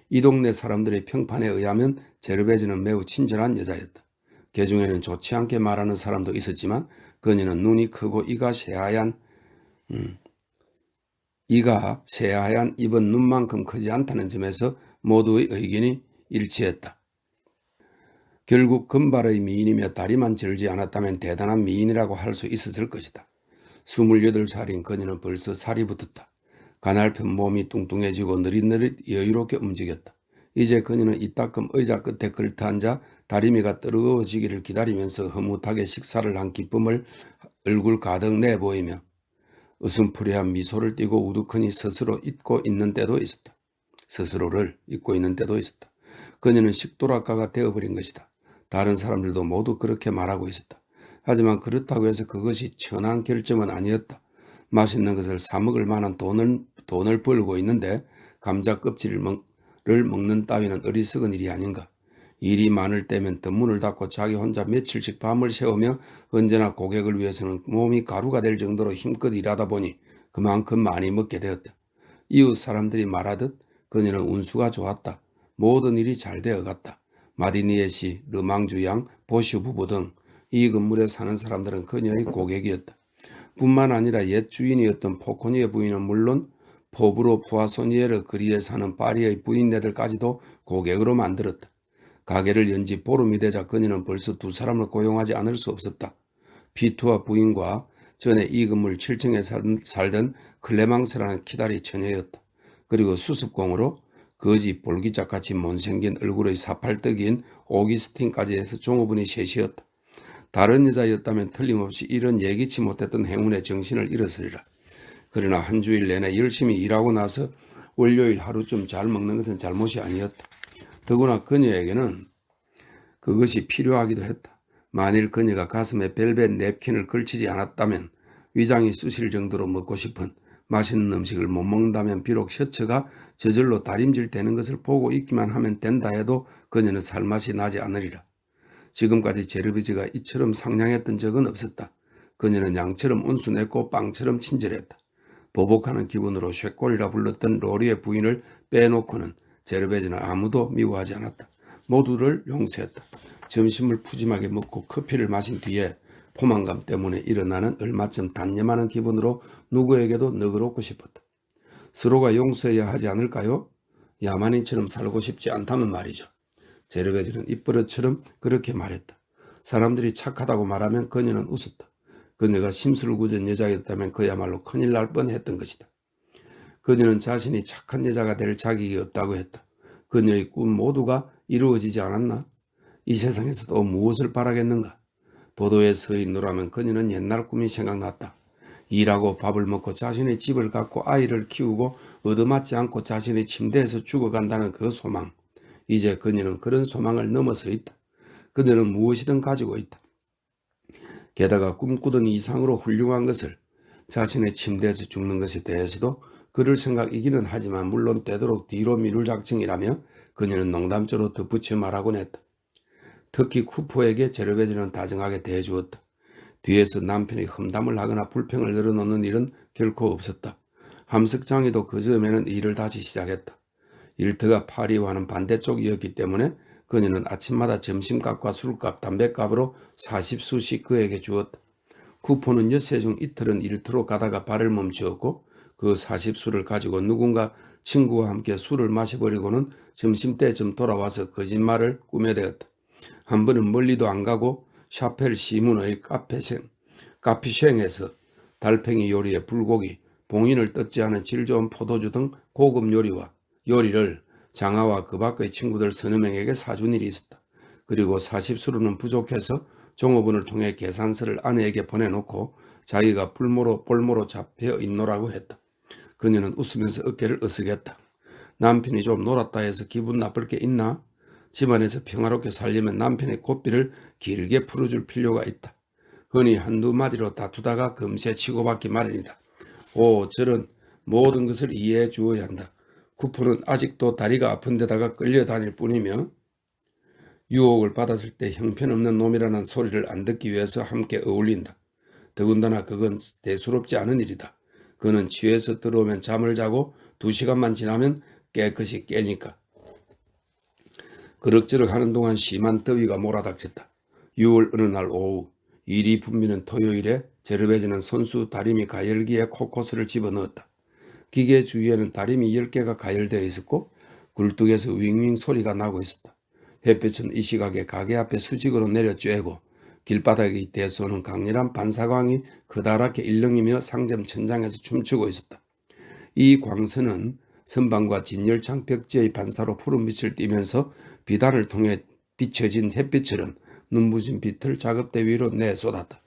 이 동네 사람들의 평판에 의하면 제르베즈는 매우 친절한 여자였다. 개중에는 좋지 않게 말하는 사람도 있었지만 그녀는 눈이 크고 이가 새하얀 입은 눈만큼 크지 않다는 점에서 모두의 의견이 일치했다. 결국 금발의 미인이며 다리만 절지 않았다면 대단한 미인이라고 할 수 있었을 것이다. 28살인 그녀는 벌써 살이 붙었다. 가날픈 몸이 뚱뚱해지고 느릿느릿 여유롭게 움직였다. 이제 그녀는 이따금 의자 끝에 걸터앉아 다리미가 뜨거워지기를 기다리면서 흐뭇하게 식사를 한 기쁨을 얼굴 가득 내보이며 으슴푸레한 미소를 띠고 우두커니 스스로를 잊고 있는 때도 있었다. 그녀는 식도락가가 되어버린 것이다. 다른 사람들도 모두 그렇게 말하고 있었다. 하지만 그렇다고 해서 그것이 천한 결점은 아니었다. 맛있는 것을 사 먹을 만한 돈을 벌고 있는데 감자 껍질을 먹는 따위는 어리석은 일이 아닌가. 일이 많을 때면 덧문을 닫고 자기 혼자 며칠씩 밤을 새우며 언제나 고객을 위해서는 몸이 가루가 될 정도로 힘껏 일하다 보니 그만큼 많이 먹게 되었다. 이웃 사람들이 말하듯 그녀는 운수가 좋았다. 모든 일이 잘 되어갔다. 마디니에시, 르망주양, 보슈 부부 등 이 건물에 사는 사람들은 그녀의 고객이었다. 뿐만 아니라 옛 주인이었던 포코니의 부인은 물론 포브로 푸아소니에르 거리에 사는 파리의 부인네들까지도 고객으로 만들었다. 가게를 연 지 보름이 되자 그녀는 벌써 두 사람을 고용하지 않을 수 없었다. 피투와 부인과 전에 이 건물 7층에 살던 클레망스라는 키다리 처녀였다. 그리고 수습공으로 거지 볼기짝같이 못생긴 얼굴의 사팔떡인 오기스틴까지 해서 종업원이 셋이었다. 다른 여자였다면 틀림없이 이런 예기치 못했던 행운에 정신을 잃었으리라. 그러나 한 주일 내내 열심히 일하고 나서 월요일 하루쯤 잘 먹는 것은 잘못이 아니었다. 더구나 그녀에게는 그것이 필요하기도 했다. 만일 그녀가 가슴에 벨벳 냅킨을 걸치지 않았다면, 위장이 쑤실 정도로 먹고 싶은 맛있는 음식을 못 먹는다면 비록 셔츠가 저절로 다림질 되는 것을 보고 있기만 하면 된다 해도 그녀는 살맛이 나지 않으리라. 지금까지 제르비즈가 이처럼 상냥했던 적은 없었다. 그녀는 양처럼 온순했고 빵처럼 친절했다. 보복하는 기분으로 쉐꼴이라 불렀던 로리의 부인을 빼놓고는 제르베즈는 아무도 미워하지 않았다. 모두를 용서했다. 점심을 푸짐하게 먹고 커피를 마신 뒤에 포만감 때문에 일어나는 얼마쯤 단념하는 기분으로 누구에게도 너그럽고 싶었다. 서로가 용서해야 하지 않을까요? 야만인처럼 살고 싶지 않다면 말이죠. 제르베즈는 입버릇처럼 그렇게 말했다. 사람들이 착하다고 말하면 그녀는 웃었다. 그녀가 심술궂은 여자였다면 그야말로 큰일 날 뻔했던 것이다. 그녀는 자신이 착한 여자가 될 자격이 없다고 했다. 그녀의 꿈 모두가 이루어지지 않았나? 이 세상에서 또 무엇을 바라겠는가? 보도에 서 있노라면 그녀는 옛날 꿈이 생각났다. 일하고 밥을 먹고 자신의 집을 갖고 아이를 키우고 얻어맞지 않고 자신의 침대에서 죽어간다는 그 소망. 이제 그녀는 그런 소망을 넘어서 있다. 그녀는 무엇이든 가지고 있다. 게다가 꿈꾸던 이상으로 훌륭한 것을, 자신의 침대에서 죽는 것에 대해서도 그럴 생각이기는 하지만 물론 되도록 뒤로 미룰 작정이라며 그녀는 농담조로 덧붙여 말하곤 했다. 특히 쿠포에게 제르베즈는 다정하게 대해주었다. 뒤에서 남편이 험담을 하거나 불평을 늘어놓는 일은 결코 없었다. 함석장이도 그 즈음에는 일을 다시 시작했다. 일터가 파리와는 반대쪽이었기 때문에 그녀는 아침마다 점심값과 술값, 담배값으로 40수씩 그에게 주었다. 쿠포는 엿새 중 이틀은 일터로 가다가 발을 멈추었고 그 40수를 가지고 누군가 친구와 함께 술을 마셔버리고는 점심때쯤 돌아와서 거짓말을 꾸며대었다. 한 번은 멀리도 안 가고 샤펠 시문의 카피셴에서 달팽이 요리에 불고기, 봉인을 뜯지 않은 질 좋은 포도주 등 고급 요리를 장하와 그 밖의 친구들 서너 명에게 사준 일이 있었다. 그리고 40수로는 부족해서 종업원을 통해 계산서를 아내에게 보내놓고 자기가 볼모로 잡혀 있노라고 했다. 그녀는 웃으면서 어깨를 으쓱했다. 남편이 좀 놀았다 해서 기분 나쁠 게 있나? 집안에서 평화롭게 살려면 남편의 고삐를 길게 풀어줄 필요가 있다. 흔히 한두 마디로 다투다가 금세 치고받기 마련이다. 저런 모든 것을 이해해 주어야 한다. 쿠포는 아직도 다리가 아픈 데다가 끌려다닐 뿐이며 유혹을 받았을 때 형편없는 놈이라는 소리를 안 듣기 위해서 함께 어울린다. 더군다나 그건 대수롭지 않은 일이다. 그는 취해서 들어오면 잠을 자고 2시간만 지나면 깨끗이 깨니까. 그럭저럭 하는 동안 심한 더위가 몰아닥쳤다. 6월 어느 날 오후, 일이 붐비는 토요일에 제르베즈는 손수 다리미 가열기에 코코스를 집어넣었다. 기계 주위에는 다리미 10개가 가열되어 있었고 굴뚝에서 윙윙 소리가 나고 있었다. 햇볕은 이 시각에 가게 앞에 수직으로 내려 쬐고 길바닥에 대쏘는 강렬한 반사광이 그다랗게 일렁이며 상점 천장에서 춤추고 있었다. 이 광선은 선반과 진열창 벽지의 반사로 푸른빛을 띠면서 비단을 통해 비춰진 햇빛처럼 눈부신 빛을 작업대 위로 내쏟았다.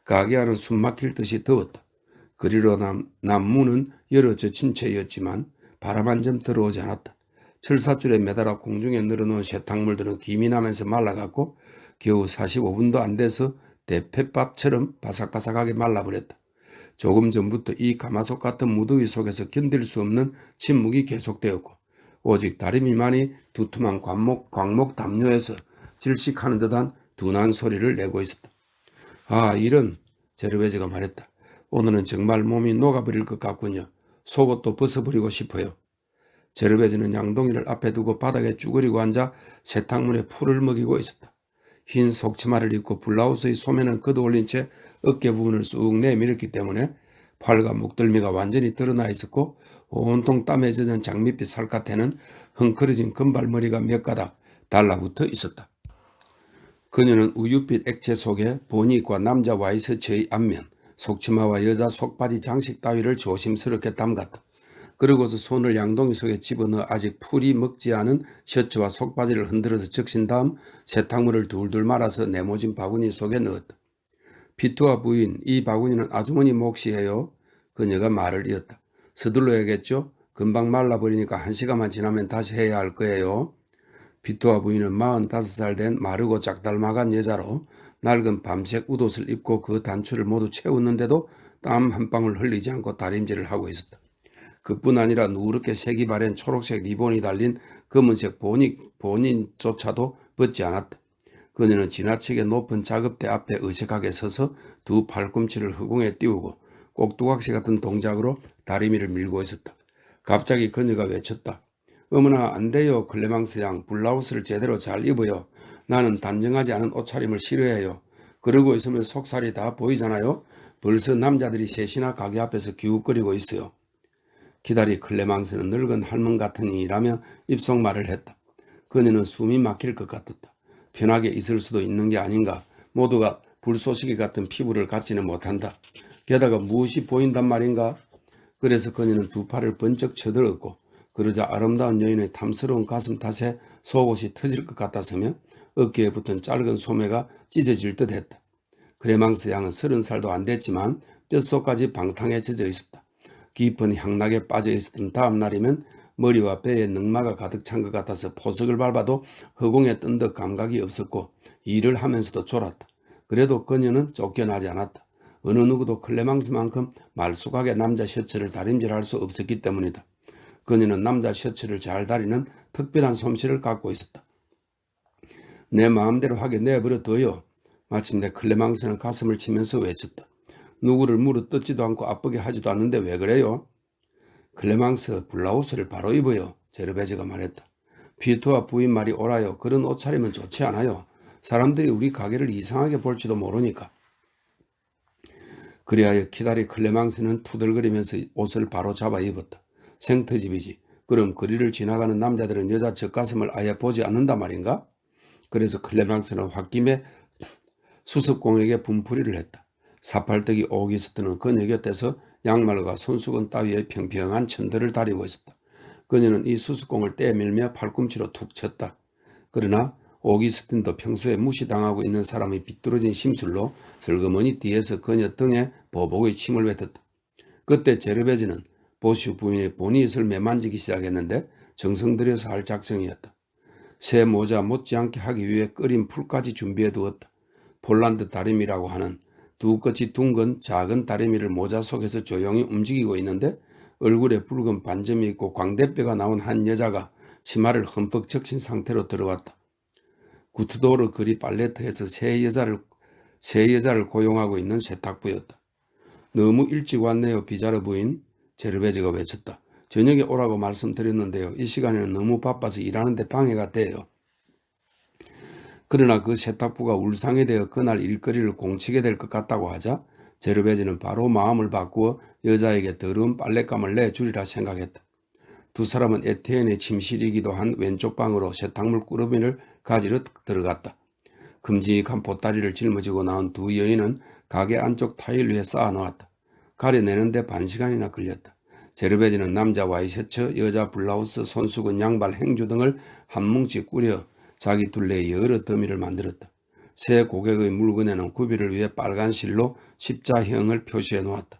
가게 안은 숨막힐 듯이 더웠다. 그리로 난 문은 열어젖힌 채였지만 바람 한 점 들어오지 않았다. 철사줄에 매달아 공중에 늘어놓은 쇠탕물들은 김이 나면서 말라갔고 겨우 45분도 안 돼서 대패밥처럼 바삭바삭하게 말라버렸다. 조금 전부터 이 가마솥 같은 무더위 속에서 견딜 수 없는 침묵이 계속되었고 오직 다리미만이 두툼한 광목 담요에서 질식하는 듯한 둔한 소리를 내고 있었다. 이런, 제르베즈가 말했다. 오늘은 정말 몸이 녹아버릴 것 같군요. 속옷도 벗어버리고 싶어요. 제르베즈는 양동이를 앞에 두고 바닥에 쭈그리고 앉아 세탁물에 풀을 먹이고 있었다. 흰 속치마를 입고 블라우스의 소매는 걷어올린 채 어깨 부분을 쑥 내밀었기 때문에 팔과 목덜미가 완전히 드러나 있었고 온통 땀에 젖은 장밋빛 살갗에는 헝클어진 금발머리가 몇 가닥 달라붙어 있었다. 그녀는 우윳빛 액체 속에 보니과 남자 와이셔츠의 앞면, 속치마와 여자 속바지 장식 따위를 조심스럽게 담갔다. 그러고서 손을 양동이 속에 집어넣어 아직 풀이 먹지 않은 셔츠와 속바지를 흔들어서 적신 다음 세탁물을 둘둘 말아서 네모진 바구니 속에 넣었다. 피투아 부인, 이 바구니는 아주머니 몫이에요. 그녀가 말을 이었다. 서둘러야겠죠? 금방 말라버리니까 1시간만 지나면 다시 해야 할 거예요. 피투아 부인은 45살 된 마르고 짝달막한 여자로 낡은 밤색 웃옷을 입고 그 단추를 모두 채웠는데도 땀 한 방울 흘리지 않고 다림질을 하고 있었다. 그뿐 아니라 누렇게 색이 바랜 초록색 리본이 달린 검은색 본인조차도 벗지 않았다. 그녀는 지나치게 높은 작업대 앞에 어색하게 서서 두 팔꿈치를 허공에 띄우고 꼭두각시 같은 동작으로 다리미를 밀고 있었다. 갑자기 그녀가 외쳤다. 어머나 안 돼요. 클레망스 양 블라우스를 제대로 잘 입어요. 나는 단정하지 않은 옷차림을 싫어해요. 그러고 있으면 속살이 다 보이잖아요. 벌써 남자들이 셋이나 가게 앞에서 기웃거리고 있어요. 기다리 클레망스는 늙은 할멈 같으니라며 입속말을 했다. 그녀는 숨이 막힐 것 같았다. 편하게 있을 수도 있는 게 아닌가. 모두가 불쏘시개 같은 피부를 갖지는 못한다. 게다가 무엇이 보인단 말인가. 그래서 그녀는 두 팔을 번쩍 쳐들었고 그러자 아름다운 여인의 탐스러운 가슴 탓에 속옷이 터질 것 같았으며 어깨에 붙은 짧은 소매가 찢어질 듯 했다. 클레망스 양은 30살도 안 됐지만 뼛속까지 방탕에 젖어 있었다. 깊은 향락에 빠져 있었던 다음 날이면 머리와 배에 늑마가 가득 찬 것 같아서 포석을 밟아도 허공에 뜬 듯 감각이 없었고 일을 하면서도 졸았다. 그래도 그녀는 쫓겨나지 않았다. 어느 누구도 클레망스만큼 말쑥하게 남자 셔츠를 다림질할 수 없었기 때문이다. 그녀는 남자 셔츠를 잘 다리는 특별한 솜씨를 갖고 있었다. 내 마음대로 하게 내버려둬요. 마침내 클레망스는 가슴을 치면서 외쳤다. 누구를 물어뜯지도 않고 아프게 하지도 않는데 왜 그래요? 클레망스 블라우스를 바로 입어요. 제르베즈가 말했다. 피투아 부인 말이 옳아요. 그런 옷차림은 좋지 않아요. 사람들이 우리 가게를 이상하게 볼지도 모르니까. 그리하여 키다리 클레망스는 투덜거리면서 옷을 바로 잡아 입었다. 생터집이지. 그럼 거리를 지나가는 남자들은 여자 젖가슴을 아예 보지 않는단 말인가? 그래서 클레망스는 홧김에 수습공에게 분풀이를 했다. 사팔뜨기 오기스트는 그녀 곁에서 양말과 손수건 따위의 평평한 천들을 다리고 있었다. 그녀는 이 수습공을 떼밀며 팔꿈치로 툭 쳤다. 그러나 오기스틴도 평소에 무시당하고 있는 사람의 비뚤어진 심술로 슬그머니 뒤에서 그녀 등에 보복의 침을 뱉었다. 그때 제르베즈는 보슈 부인의 보닛을 매만지기 시작했는데 정성 들여서 할 작정이었다. 새 모자 못지않게 하기 위해 끓인 풀까지 준비해 두었다. 폴란드 다리미라고 하는 두 끝이 둥근 작은 다리미를 모자 속에서 조용히 움직이고 있는데 얼굴에 붉은 반점이 있고 광대뼈가 나온 한 여자가 치마를 흠뻑 적신 상태로 들어왔다. 구트도르 거리 팔레트에서 세 여자를 고용하고 있는 세탁부였다. 너무 일찍 왔네요, 비자르 부인. 제르베즈가 외쳤다. 저녁에 오라고 말씀드렸는데요. 이 시간에는 너무 바빠서 일하는데 방해가 돼요. 그러나 그 세탁부가 울상이 되어 그날 일거리를 공치게 될 것 같다고 하자 제르베즈는 바로 마음을 바꾸어 여자에게 더러운 빨랫감을 내주리라 생각했다. 두 사람은 에티엔의 침실이기도 한 왼쪽 방으로 세탁물 꾸러미를 가지러 들어갔다. 큼직한 보따리를 짊어지고 나온 두 여인은 가게 안쪽 타일 위에 쌓아놓았다. 가려내는데 반시간이나 걸렸다. 제르베즈는 남자 와이셔츠, 여자 블라우스, 손수건, 양발, 행주 등을 한 뭉치 꾸려 자기 둘레에 여러 더미를 만들었다. 새 고객의 물건에는 구비를 위해 빨간 실로 십자형을 표시해 놓았다.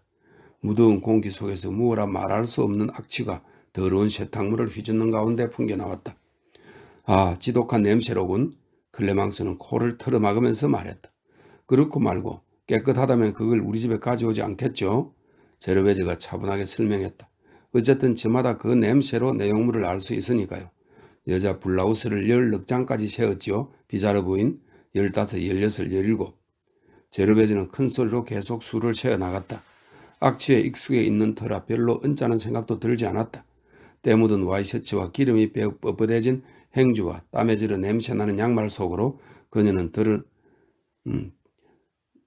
무더운 공기 속에서 무어라 말할 수 없는 악취가 더러운 세탁물을 휘젓는 가운데 풍겨나왔다. 아, 지독한 냄새로군. 클레망스는 코를 털어막으면서 말했다. 그렇고 말고 깨끗하다면 그걸 우리 집에 가져오지 않겠죠? 제르베즈가 차분하게 설명했다. 어쨌든 저마다 그 냄새로 내용물을 알 수 있으니까요. 여자 블라우스를 16장까지 세었지요. 비자르 부인 15, 16, 17. 제르베즈는 큰 소리로 계속 수를 세어 나갔다. 악취에 익숙해 있는 터라 별로 언짢은 생각도 들지 않았다. 때 묻은 와이셔츠와 기름이 뻣뻣해진 행주와 땀에 질어 냄새나는 양말 속으로 그녀는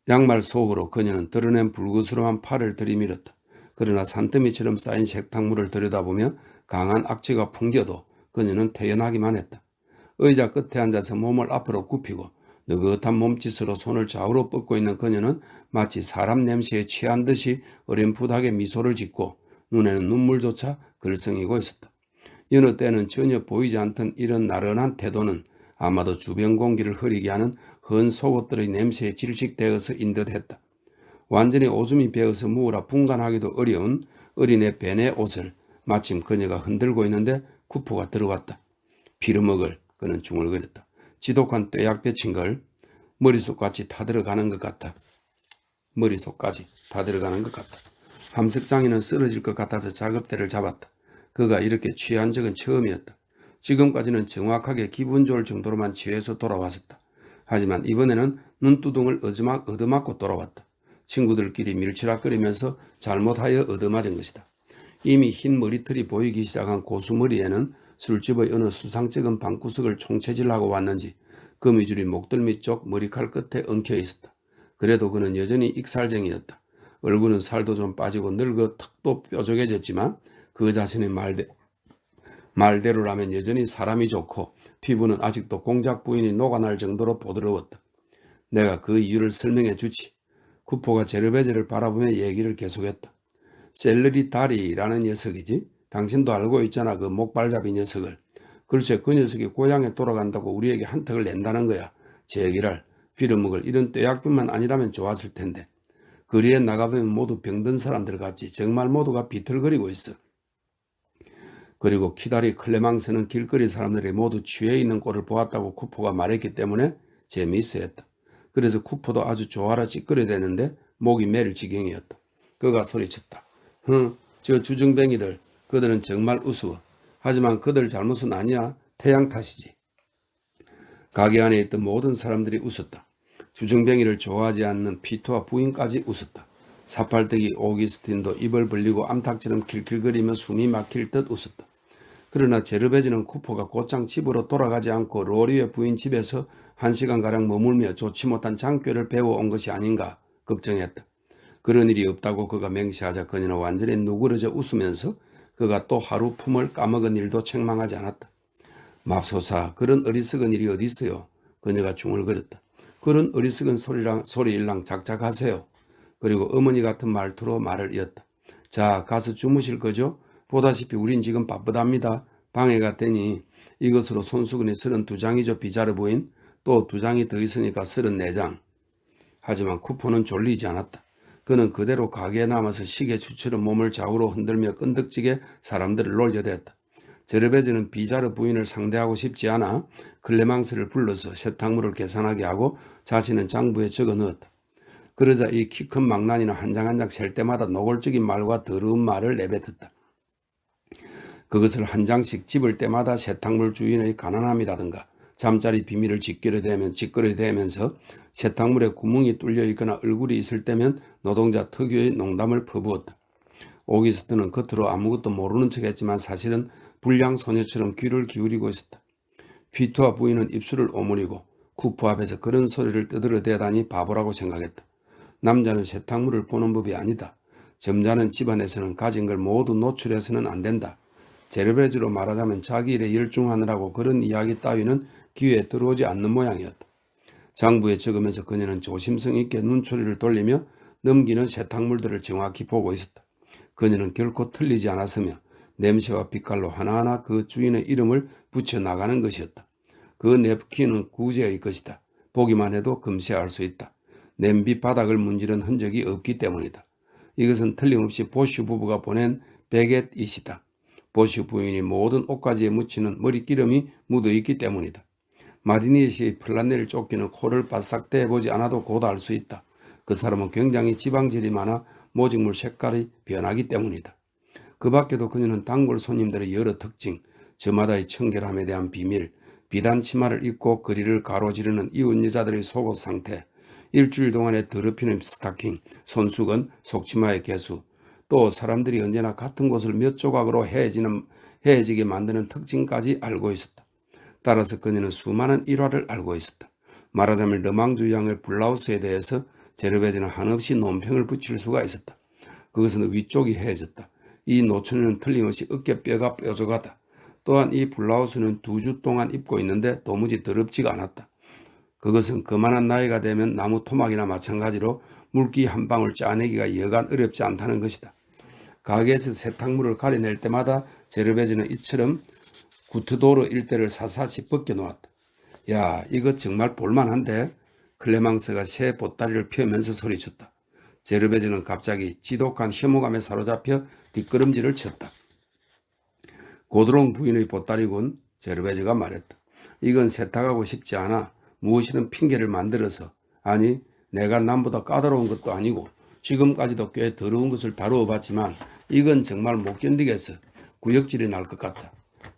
양말 속으로 그녀는 드러낸 불그스름한 팔을 들이밀었다. 그러나 산더미처럼 쌓인 색탕물을 들여다보며 강한 악취가 풍겨도 그녀는 태연하기만 했다. 의자 끝에 앉아서 몸을 앞으로 굽히고 느긋한 몸짓으로 손을 좌우로 뻗고 있는 그녀는 마치 사람 냄새에 취한 듯이 어렴풋하게 미소를 짓고 눈에는 눈물조차 글썽이고 있었다. 여느 때는 전혀 보이지 않던 이런 나른한 태도는 아마도 주변 공기를 흐리게 하는 헌 속옷들의 냄새에 질식되어서인 듯했다. 완전히 오줌이 배어서 무어라 분간하기도 어려운 어린애 벤의 옷을 마침 그녀가 흔들고 있는데 쿠포가 들어왔다. 피르먹을 그는 중얼거렸다. 지독한 뙤약 배친 걸 머릿속까지 다 들어가는 것 같다. 함석장이는 쓰러질 것 같아서 작업대를 잡았다. 그가 이렇게 취한 적은 처음이었다. 지금까지는 정확하게 기분 좋을 정도로만 취해서 돌아왔었다. 하지만 이번에는 눈두덩을 얻어맞고 돌아왔다. 친구들끼리 밀치락거리면서 잘못하여 얻어맞은 것이다. 이미 흰 머리털이 보이기 시작한 고수머리에는 술집의 어느 수상쩍은 방구석을 총체질하고 왔는지 거미줄이 목덜미 쪽 머리칼 끝에 엉켜 있었다. 그래도 그는 여전히 익살쟁이였다. 얼굴은 살도 좀 빠지고 늙어 턱도 뾰족해졌지만 그 자신의 말대로라면 여전히 사람이 좋고 피부는 아직도 공작 부인이 녹아날 정도로 보드러웠다. 내가 그 이유를 설명해 주지. 쿠포가 제르베즈를 바라보며 얘기를 계속했다. 셀러리 다리라는 녀석이지. 당신도 알고 있잖아. 그 목발잡이 녀석을. 글쎄 그 녀석이 고향에 돌아간다고 우리에게 한턱을 낸다는 거야. 제 얘기를 빌어먹을 이런 떼약뿐만 아니라면 좋았을 텐데. 거리에 나가보면 모두 병든 사람들 같지. 정말 모두가 비틀거리고 있어. 그리고 키다리 클레망스는 길거리 사람들이 모두 취해 있는 꼴을 보았다고 쿠포가 말했기 때문에 재미있어했다. 그래서 쿠포도 아주 좋아라 찌끄려대는데 목이 메일 지경이었다. 그가 소리쳤다. 저 주정뱅이들, 그들은 정말 우스워. 하지만 그들 잘못은 아니야. 태양 탓이지. 가게 안에 있던 모든 사람들이 웃었다. 주정뱅이를 좋아하지 않는 피토와 부인까지 웃었다. 사팔대기 오기스틴도 입을 벌리고 암탉처럼 킬킬거리며 숨이 막힐 듯 웃었다. 그러나 제르베즈는 쿠포가 곧장 집으로 돌아가지 않고 로리의 부인 집에서 1시간가량 머물며 좋지 못한 장꾀를 배워온 것이 아닌가 걱정했다. 그런 일이 없다고 그가 맹세하자 그녀는 완전히 누그러져 웃으면서 그가 또 하루 품을 까먹은 일도 책망하지 않았다. 맙소사, 그런 어리석은 일이 어디 있어요? 그녀가 중얼거렸다. 그런 어리석은 소리일랑 작작하세요. 그리고 어머니 같은 말투로 말을 이었다. 자, 가서 주무실 거죠? 보다시피 우린 지금 바쁘답니다. 방해가 되니 이것으로 손수건이 32장이죠. 비자르 부인. 또 2장이 더 있으니까 34장. 하지만 쿠포는 졸리지 않았다. 그는 그대로 가게에 남아서 시계추처럼 몸을 좌우로 흔들며 끈덕지게 사람들을 놀려댔다. 제르베즈는 비자르 부인을 상대하고 싶지 않아 클레망스를 불러서 세탁물을 계산하게 하고 자신은 장부에 적어 넣었다. 그러자 이 키 큰 망나니는 한 장 한 장 셀 때마다 노골적인 말과 더러운 말을 내뱉었다. 그것을 한 장씩 집을 때마다 세탁물 주인의 가난함이라든가 잠자리 비밀을 짓거려대면서 세탁물에 구멍이 뚫려 있거나 얼굴이 있을 때면 노동자 특유의 농담을 퍼부었다. 오기스트는 겉으로 아무것도 모르는 척했지만 사실은 불량 소녀처럼 귀를 기울이고 있었다. 피토와 부인은 입술을 오므리고 쿠프 앞에서 그런 소리를 떠들어대다니 바보라고 생각했다. 남자는 세탁물을 보는 법이 아니다. 점잖은 집안에서는 가진 걸 모두 노출해서는 안 된다. 제르베즈로 말하자면 자기 일에 열중하느라고 그런 이야기 따위는 귀에 들어오지 않는 모양이었다. 장부에 적으면서 그녀는 조심성 있게 눈초리를 돌리며 넘기는 세탁물들을 정확히 보고 있었다. 그녀는 결코 틀리지 않았으며 냄새와 빛깔로 하나하나 그 주인의 이름을 붙여나가는 것이었다. 그 냅킨은 구제의 것이다. 보기만 해도 금세 알 수 있다. 냄비 바닥을 문지른 흔적이 없기 때문이다. 이것은 틀림없이 보슈 부부가 보낸 베갯잇이다. 보슈 부인이 모든 옷가지에 묻히는 머리기름이 묻어있기 때문이다. 마디니시의 플라넬 조끼는 코를 바싹 떼보지 않아도 곧 알 수 있다. 그 사람은 굉장히 지방질이 많아 모직물 색깔이 변하기 때문이다. 그 밖에도 그녀는 단골 손님들의 여러 특징, 저마다의 청결함에 대한 비밀, 비단 치마를 입고 거리를 가로지르는 이웃 여자들의 속옷 상태, 일주일 동안의 더럽히는 스타킹, 손수건, 속치마의 개수, 또 사람들이 언제나 같은 곳을 몇 조각으로 헤어지게 만드는 특징까지 알고 있었다. 따라서 그녀는 수많은 일화를 알고 있었다. 말하자면 르망주양의 블라우스에 대해서 제르베즈는 한없이 논평을 붙일 수가 있었다. 그것은 위쪽이 헤어졌다. 이 노천에는 틀림없이 어깨뼈가 뾰족하다. 또한 이 블라우스는 2주 동안 입고 있는데 도무지 더럽지가 않았다. 그것은 그만한 나이가 되면 나무 토막이나 마찬가지로 물기 한 방울 짜내기가 여간 어렵지 않다는 것이다. 가게에서 세탁물을 가려낼 때마다 제르베즈는 이처럼 구트도르 일대를 사사시 벗겨놓았다. 야, 이거 정말 볼만한데? 클레망스가 새 보따리를 펴면서 소리쳤다. 제르베즈는 갑자기 지독한 혐오감에 사로잡혀 뒷걸음질을 쳤다. 고드롱 부인의 보따리군, 제르베즈가 말했다. 이건 세탁하고 싶지 않아. 무엇이든 핑계를 만들어서, 아니 내가 남보다 까다로운 것도 아니고 지금까지도 꽤 더러운 것을 다루어 봤지만 이건 정말 못 견디겠어. 구역질이 날 것 같다.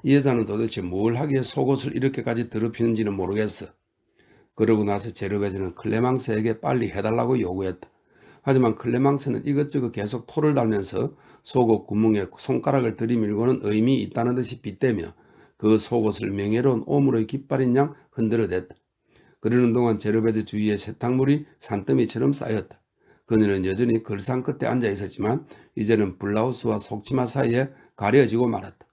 이 여자는 도대체 뭘 하기에 속옷을 이렇게까지 더럽히는지는 모르겠어. 그러고 나서 제르베즈는 클레망스에게 빨리 해달라고 요구했다. 하지만 클레망스는 이것저것 계속 토를 달면서 속옷 구멍에 손가락을 들이밀고는 의미 있다는 듯이 빗대며 그 속옷을 명예로운 오물의 깃발인 양 흔들어댔다. 그러는 동안 제르베즈 주위에 세탁물이 산더미처럼 쌓였다. 그녀는 여전히 걸상 끝에 앉아 있었지만 이제는 블라우스와 속치마 사이에 가려지고 말았다.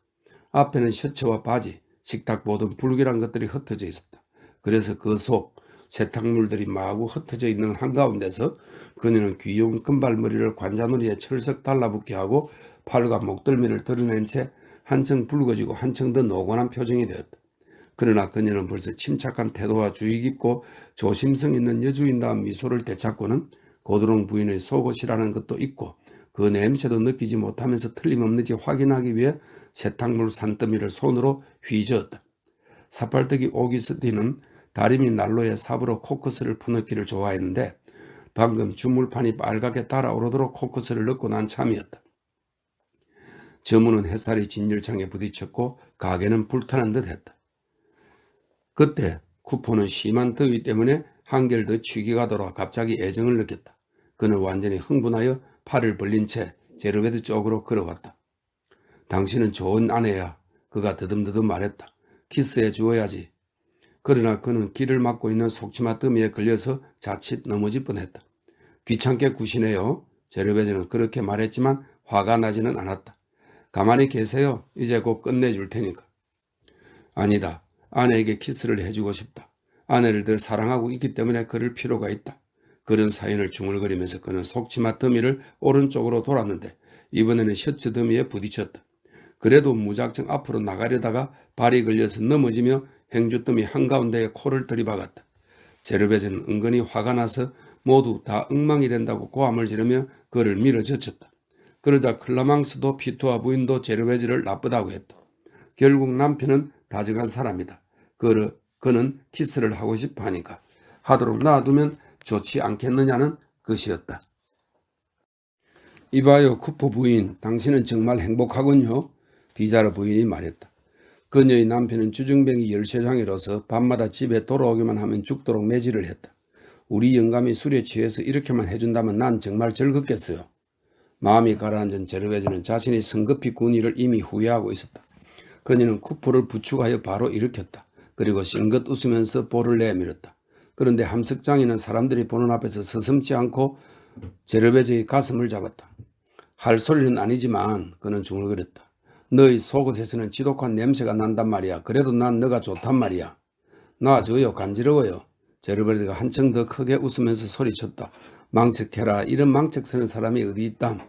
앞에는 셔츠와 바지, 식탁보 등 불길한 것들이 흩어져 있었다. 그래서 그 속 세탁물들이 마구 흩어져 있는 한가운데서 그녀는 귀여운 금발머리를 관자놀이에 철썩 달라붙게 하고 팔과 목덜미를 드러낸 채 한층 붉어지고 한층 더 노곤한 표정이 되었다. 그러나 그녀는 벌써 침착한 태도와 주의 깊고 조심성 있는 여주인다운 미소를 되찾고는 고드롱 부인의 속옷이라는 것도 있고 그 냄새도 느끼지 못하면서 틀림없는지 확인하기 위해 세탁물 산더미를 손으로 휘저었다. 사팔뜨기 오기스티는 다리미 난로에 삽으로 코커스를 퍼넣기를 좋아했는데 방금 주물판이 빨갛게 달아오르도록 코커스를 넣고 난 참이었다. 저문은 햇살이 진열창에 부딪혔고 가게는 불타는 듯 했다. 그때 쿠포는 심한 더위 때문에 한결 더 취기가 돌아 갑자기 애정을 느꼈다. 그는 완전히 흥분하여 팔을 벌린 채 제르베드 쪽으로 걸어왔다. 당신은 좋은 아내야. 그가 더듬더듬 말했다. 키스해 주어야지. 그러나 그는 길을 막고 있는 속치마 더미에 걸려서 자칫 넘어질 뻔했다. 귀찮게 구시네요. 제르베즈는 그렇게 말했지만 화가 나지는 않았다. 가만히 계세요. 이제 곧 끝내줄 테니까. 아니다. 아내에게 키스를 해주고 싶다. 아내를 더 사랑하고 있기 때문에 그럴 필요가 있다. 그런 사연을 중얼거리면서 그는 속치마 더미를 오른쪽으로 돌았는데 이번에는 셔츠 더미에 부딪혔다. 그래도 무작정 앞으로 나가려다가 발이 걸려서 넘어지며 행주더미 한가운데에 코를 들이박았다. 제르베즈는 은근히 화가 나서 모두 다 엉망이 된다고 고함을 지르며 그를 밀어젖혔다. 그러자 클라망스도 피토와 부인도 제르베즈를 나쁘다고 했다. 결국 남편은 다정한 사람이다. 그는 키스를 하고 싶어 하니까 하도록 놔두면 좋지 않겠느냐는 것이었다. 이봐요, 쿠포 부인. 당신은 정말 행복하군요. 비자르 부인이 말했다. 그녀의 남편은 주정뱅이 열쇠장이로서 밤마다 집에 돌아오기만 하면 죽도록 매질을 했다. 우리 영감이 술에 취해서 이렇게만 해준다면 난 정말 즐겁겠어요. 마음이 가라앉은 제르베즈는 자신이 성급히 군 일을 이미 후회하고 있었다. 그녀는 쿠포를 부축하여 바로 일으켰다. 그리고 싱긋 웃으면서 볼을 내밀었다. 그런데 함석장이는 사람들이 보는 앞에서 서슴지 않고 제르베즈의 가슴을 잡았다. 할 소리는 아니지만 그는 중얼거렸다. 너희 속옷에서는 지독한 냄새가 난단 말이야. 그래도 난 너가 좋단 말이야. 놔줘요. 간지러워요. 제르베즈가 한층 더 크게 웃으면서 소리쳤다. 망측해라. 이런 망측 쓰는 사람이 어디 있다.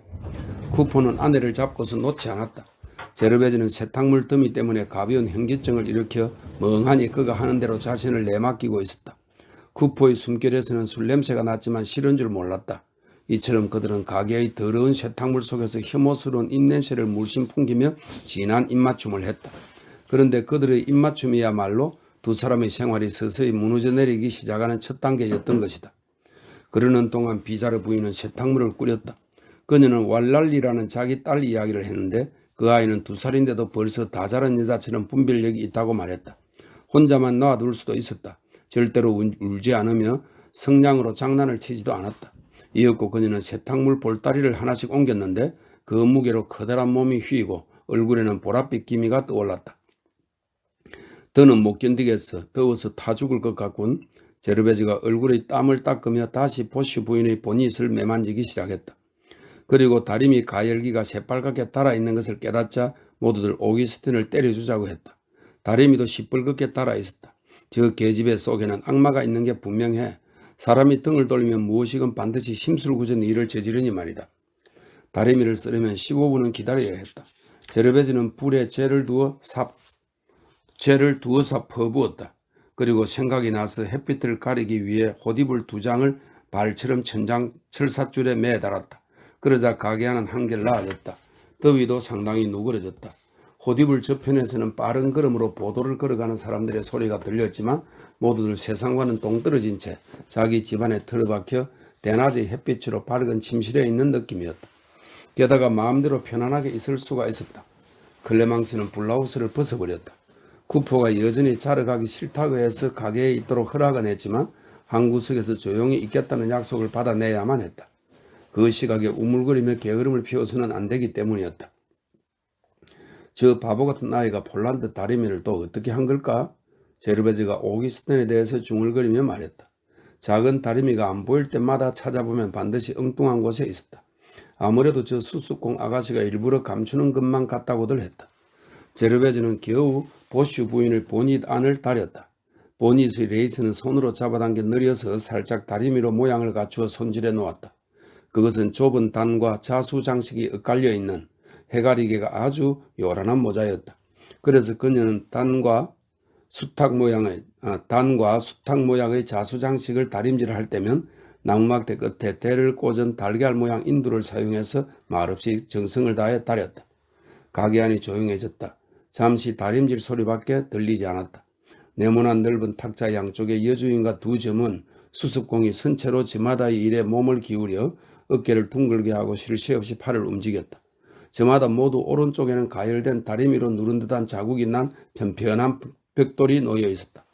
쿠포는 아내를 잡고서 놓지 않았다. 제르베즈는 세탁물 더미 때문에 가벼운 현기증을 일으켜 멍하니 그가 하는 대로 자신을 내맡기고 있었다. 쿠포의 숨결에서는 술 냄새가 났지만 싫은 줄 몰랐다. 이처럼 그들은 가게의 더러운 세탁물 속에서 혐오스러운 입냄새를 물씬 풍기며 진한 입맞춤을 했다. 그런데 그들의 입맞춤이야말로 두 사람의 생활이 서서히 무너져 내리기 시작하는 첫 단계였던 것이다. 그러는 동안 비자르 부인은 세탁물을 끓였다. 그녀는 왈랄리라는 자기 딸 이야기를 했는데 그 아이는 2살인데도 벌써 다 자란 여자처럼 분별력이 있다고 말했다. 혼자만 놔둘 수도 있었다. 절대로 울지 않으며 성냥으로 장난을 치지도 않았다. 이었고 그녀는 세탁물 볼다리를 하나씩 옮겼는데 그 무게로 커다란 몸이 휘고 얼굴에는 보랏빛 기미가 떠올랐다. 더는 못 견디겠어. 더워서 타 죽을 것 같군. 제르베즈가 얼굴의 땀을 닦으며 다시 보슈 부인의 보닛을 매만지기 시작했다. 그리고 다리미 가열기가 새빨갛게 달아있는 것을 깨닫자 모두들 오기스틴을 때려주자고 했다. 다리미도 시뻘겋게 달아있었다. 저 계집애 속에는 악마가 있는 게 분명해. 사람이 등을 돌리면 무엇이건 반드시 심술궂은 일을 저지르니 말이다. 다리미를 쓰려면 15분은 기다려야 했다. 제르베즈는 불에 죄를 두어서 퍼부었다. 그리고 생각이 나서 햇빛을 가리기 위해 호디불 2장을 발처럼 철사줄에 매달았다. 그러자 가게 안은 한결 나아졌다. 더위도 상당히 누그러졌다. 호디불 저편에서는 빠른 걸음으로 보도를 걸어가는 사람들의 소리가 들렸지만 모두들 세상과는 동떨어진 채 자기 집안에 틀어박혀 대낮의 햇빛으로 밝은 침실에 있는 느낌이었다. 게다가 마음대로 편안하게 있을 수가 있었다. 클레망스는 블라우스를 벗어버렸다. 쿠포가 여전히 자러 가기 싫다고 해서 가게에 있도록 허락은 했지만 한 구석에서 조용히 있겠다는 약속을 받아내야만 했다. 그 시각에 우물거리며 게으름을 피워서는 안 되기 때문이었다. 저 바보 같은 아이가 폴란드 다리미를 또 어떻게 한 걸까? 제르베즈가 오기스틴에 대해서 중얼거리며 말했다. 작은 다리미가 안 보일 때마다 찾아보면 반드시 엉뚱한 곳에 있었다. 아무래도 저 수수공 아가씨가 일부러 감추는 것만 같다고들 했다. 제르베즈는 겨우 보슈 부인의 보닛 안을 다렸다. 보닛의 레이스는 손으로 잡아당겨 느려서 살짝 다리미로 모양을 갖추어 손질해 놓았다. 그것은 좁은 단과 자수 장식이 엇갈려 있는 해가리개가 아주 요란한 모자였다. 그래서 그녀는 단과 수탉 모양의 자수 장식을 다림질할 때면 나무막대 끝에 대를 꽂은 달걀 모양 인두를 사용해서 말없이 정성을 다해 다렸다. 가게 안이 조용해졌다. 잠시 다림질 소리밖에 들리지 않았다. 네모난 넓은 탁자 양쪽에 여주인과 2점은 수습공이 선체로 저마다의 일에 몸을 기울여 어깨를 둥글게 하고 쉴 새 없이 팔을 움직였다. 저마다 모두 오른쪽에는 가열된 다리미로 누른 듯한 자국이 난 편편한 벽돌이 놓여 있었다.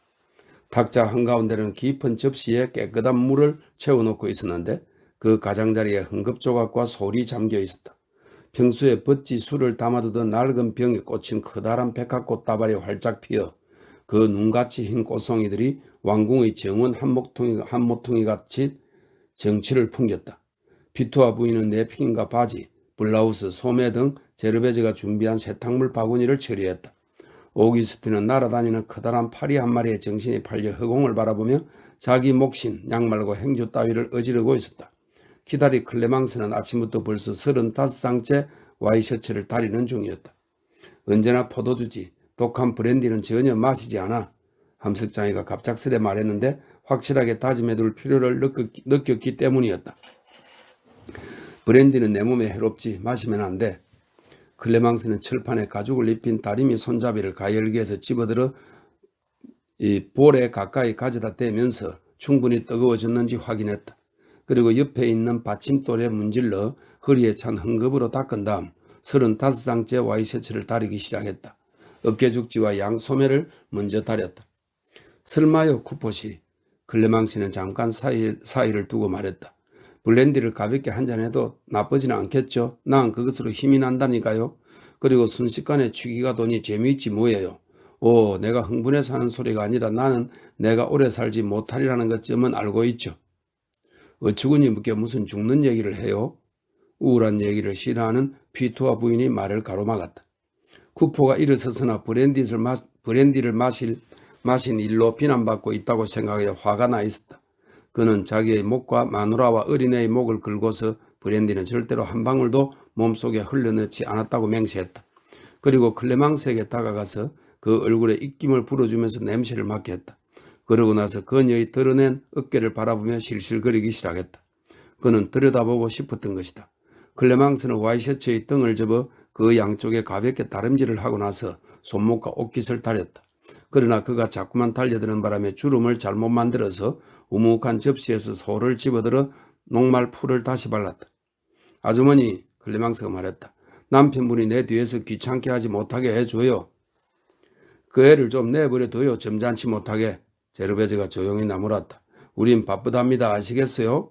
탁자 한가운데는 깊은 접시에 깨끗한 물을 채워놓고 있었는데 그 가장자리에 헝겊조각과 솔이 잠겨 있었다. 평소에 버찌 술을 담아두던 낡은 병에 꽂힌 커다란 백합꽃다발이 활짝 피어 그 눈같이 흰 꽃송이들이 왕궁의 정원 한 모퉁이 같이 정취를 풍겼다. 피투아 부인은 냅킨과 바지, 블라우스, 소매 등 제르베즈가 준비한 세탁물 바구니를 처리했다. 오기스틴은 날아다니는 커다란 파리 한 마리에 정신이 팔려 허공을 바라보며 자기 몫인 양말과 행주 따위를 어지르고 있었다. 기다리 클레망스는 아침부터 벌써 35쌍째 와이셔츠를 다리는 중이었다. 언제나 포도주지, 독한 브랜디는 전혀 마시지 않아. 함석장이가 갑작스레 말했는데 확실하게 다짐해둘 필요를 느꼈기 때문이었다. 브랜디는 내 몸에 해롭지. 마시면 안 돼. 클레망스는 철판에 가죽을 입힌 다리미 손잡이를 가열기에서 집어들어 이 볼에 가까이 가져다 대면서 충분히 뜨거워졌는지 확인했다. 그리고 옆에 있는 받침돌에 문질러 허리에 찬 헝겊으로 닦은 다음 35쌍째 와이셔츠를 다리기 시작했다. 어깨죽지와 양소매를 먼저 다렸다. 설마요, 쿠포씨. 클레망시는 잠깐 사이를 두고 말했다. 블렌디를 가볍게 한잔해도 나쁘지는 않겠죠. 난 그것으로 힘이 난다니까요. 그리고 순식간에 취기가 도니 재미있지 뭐예요. 오, 내가 흥분해서 하는 소리가 아니라 나는 내가 오래 살지 못하리라는 것쯤은 알고 있죠. 어처구니 묻게 무슨 죽는 얘기를 해요? 우울한 얘기를 싫어하는 피투아 부인이 말을 가로막았다. 쿠포가 일어서서나 브랜디를 마신 일로 비난받고 있다고 생각해 화가 나 있었다. 그는 자기의 목과 마누라와 어린애의 목을 긁어서 브랜디는 절대로 한 방울도 몸속에 흘려넣지 않았다고 맹세했다. 그리고 클레망스에게 다가가서 그 얼굴에 입김을 불어주면서 냄새를 맡게 했다. 그러고 나서 그녀의 드러낸 어깨를 바라보며 실실거리기 시작했다. 그는 들여다보고 싶었던 것이다. 클레망스는 와이셔츠의 등을 접어 그 양쪽에 가볍게 다림질을 하고 나서 손목과 옷깃을 다렸다. 그러나 그가 자꾸만 달려드는 바람에 주름을 잘못 만들어서 우묵한 접시에서 소를 집어들어 녹말 풀을 다시 발랐다. 아주머니, 클레망스가 말했다. 남편분이 내 뒤에서 귀찮게 하지 못하게 해줘요. 그 애를 좀 내버려둬요. 점잖지 못하게. 제르베즈가 조용히 나무랐다. 우린 바쁘답니다. 아시겠어요?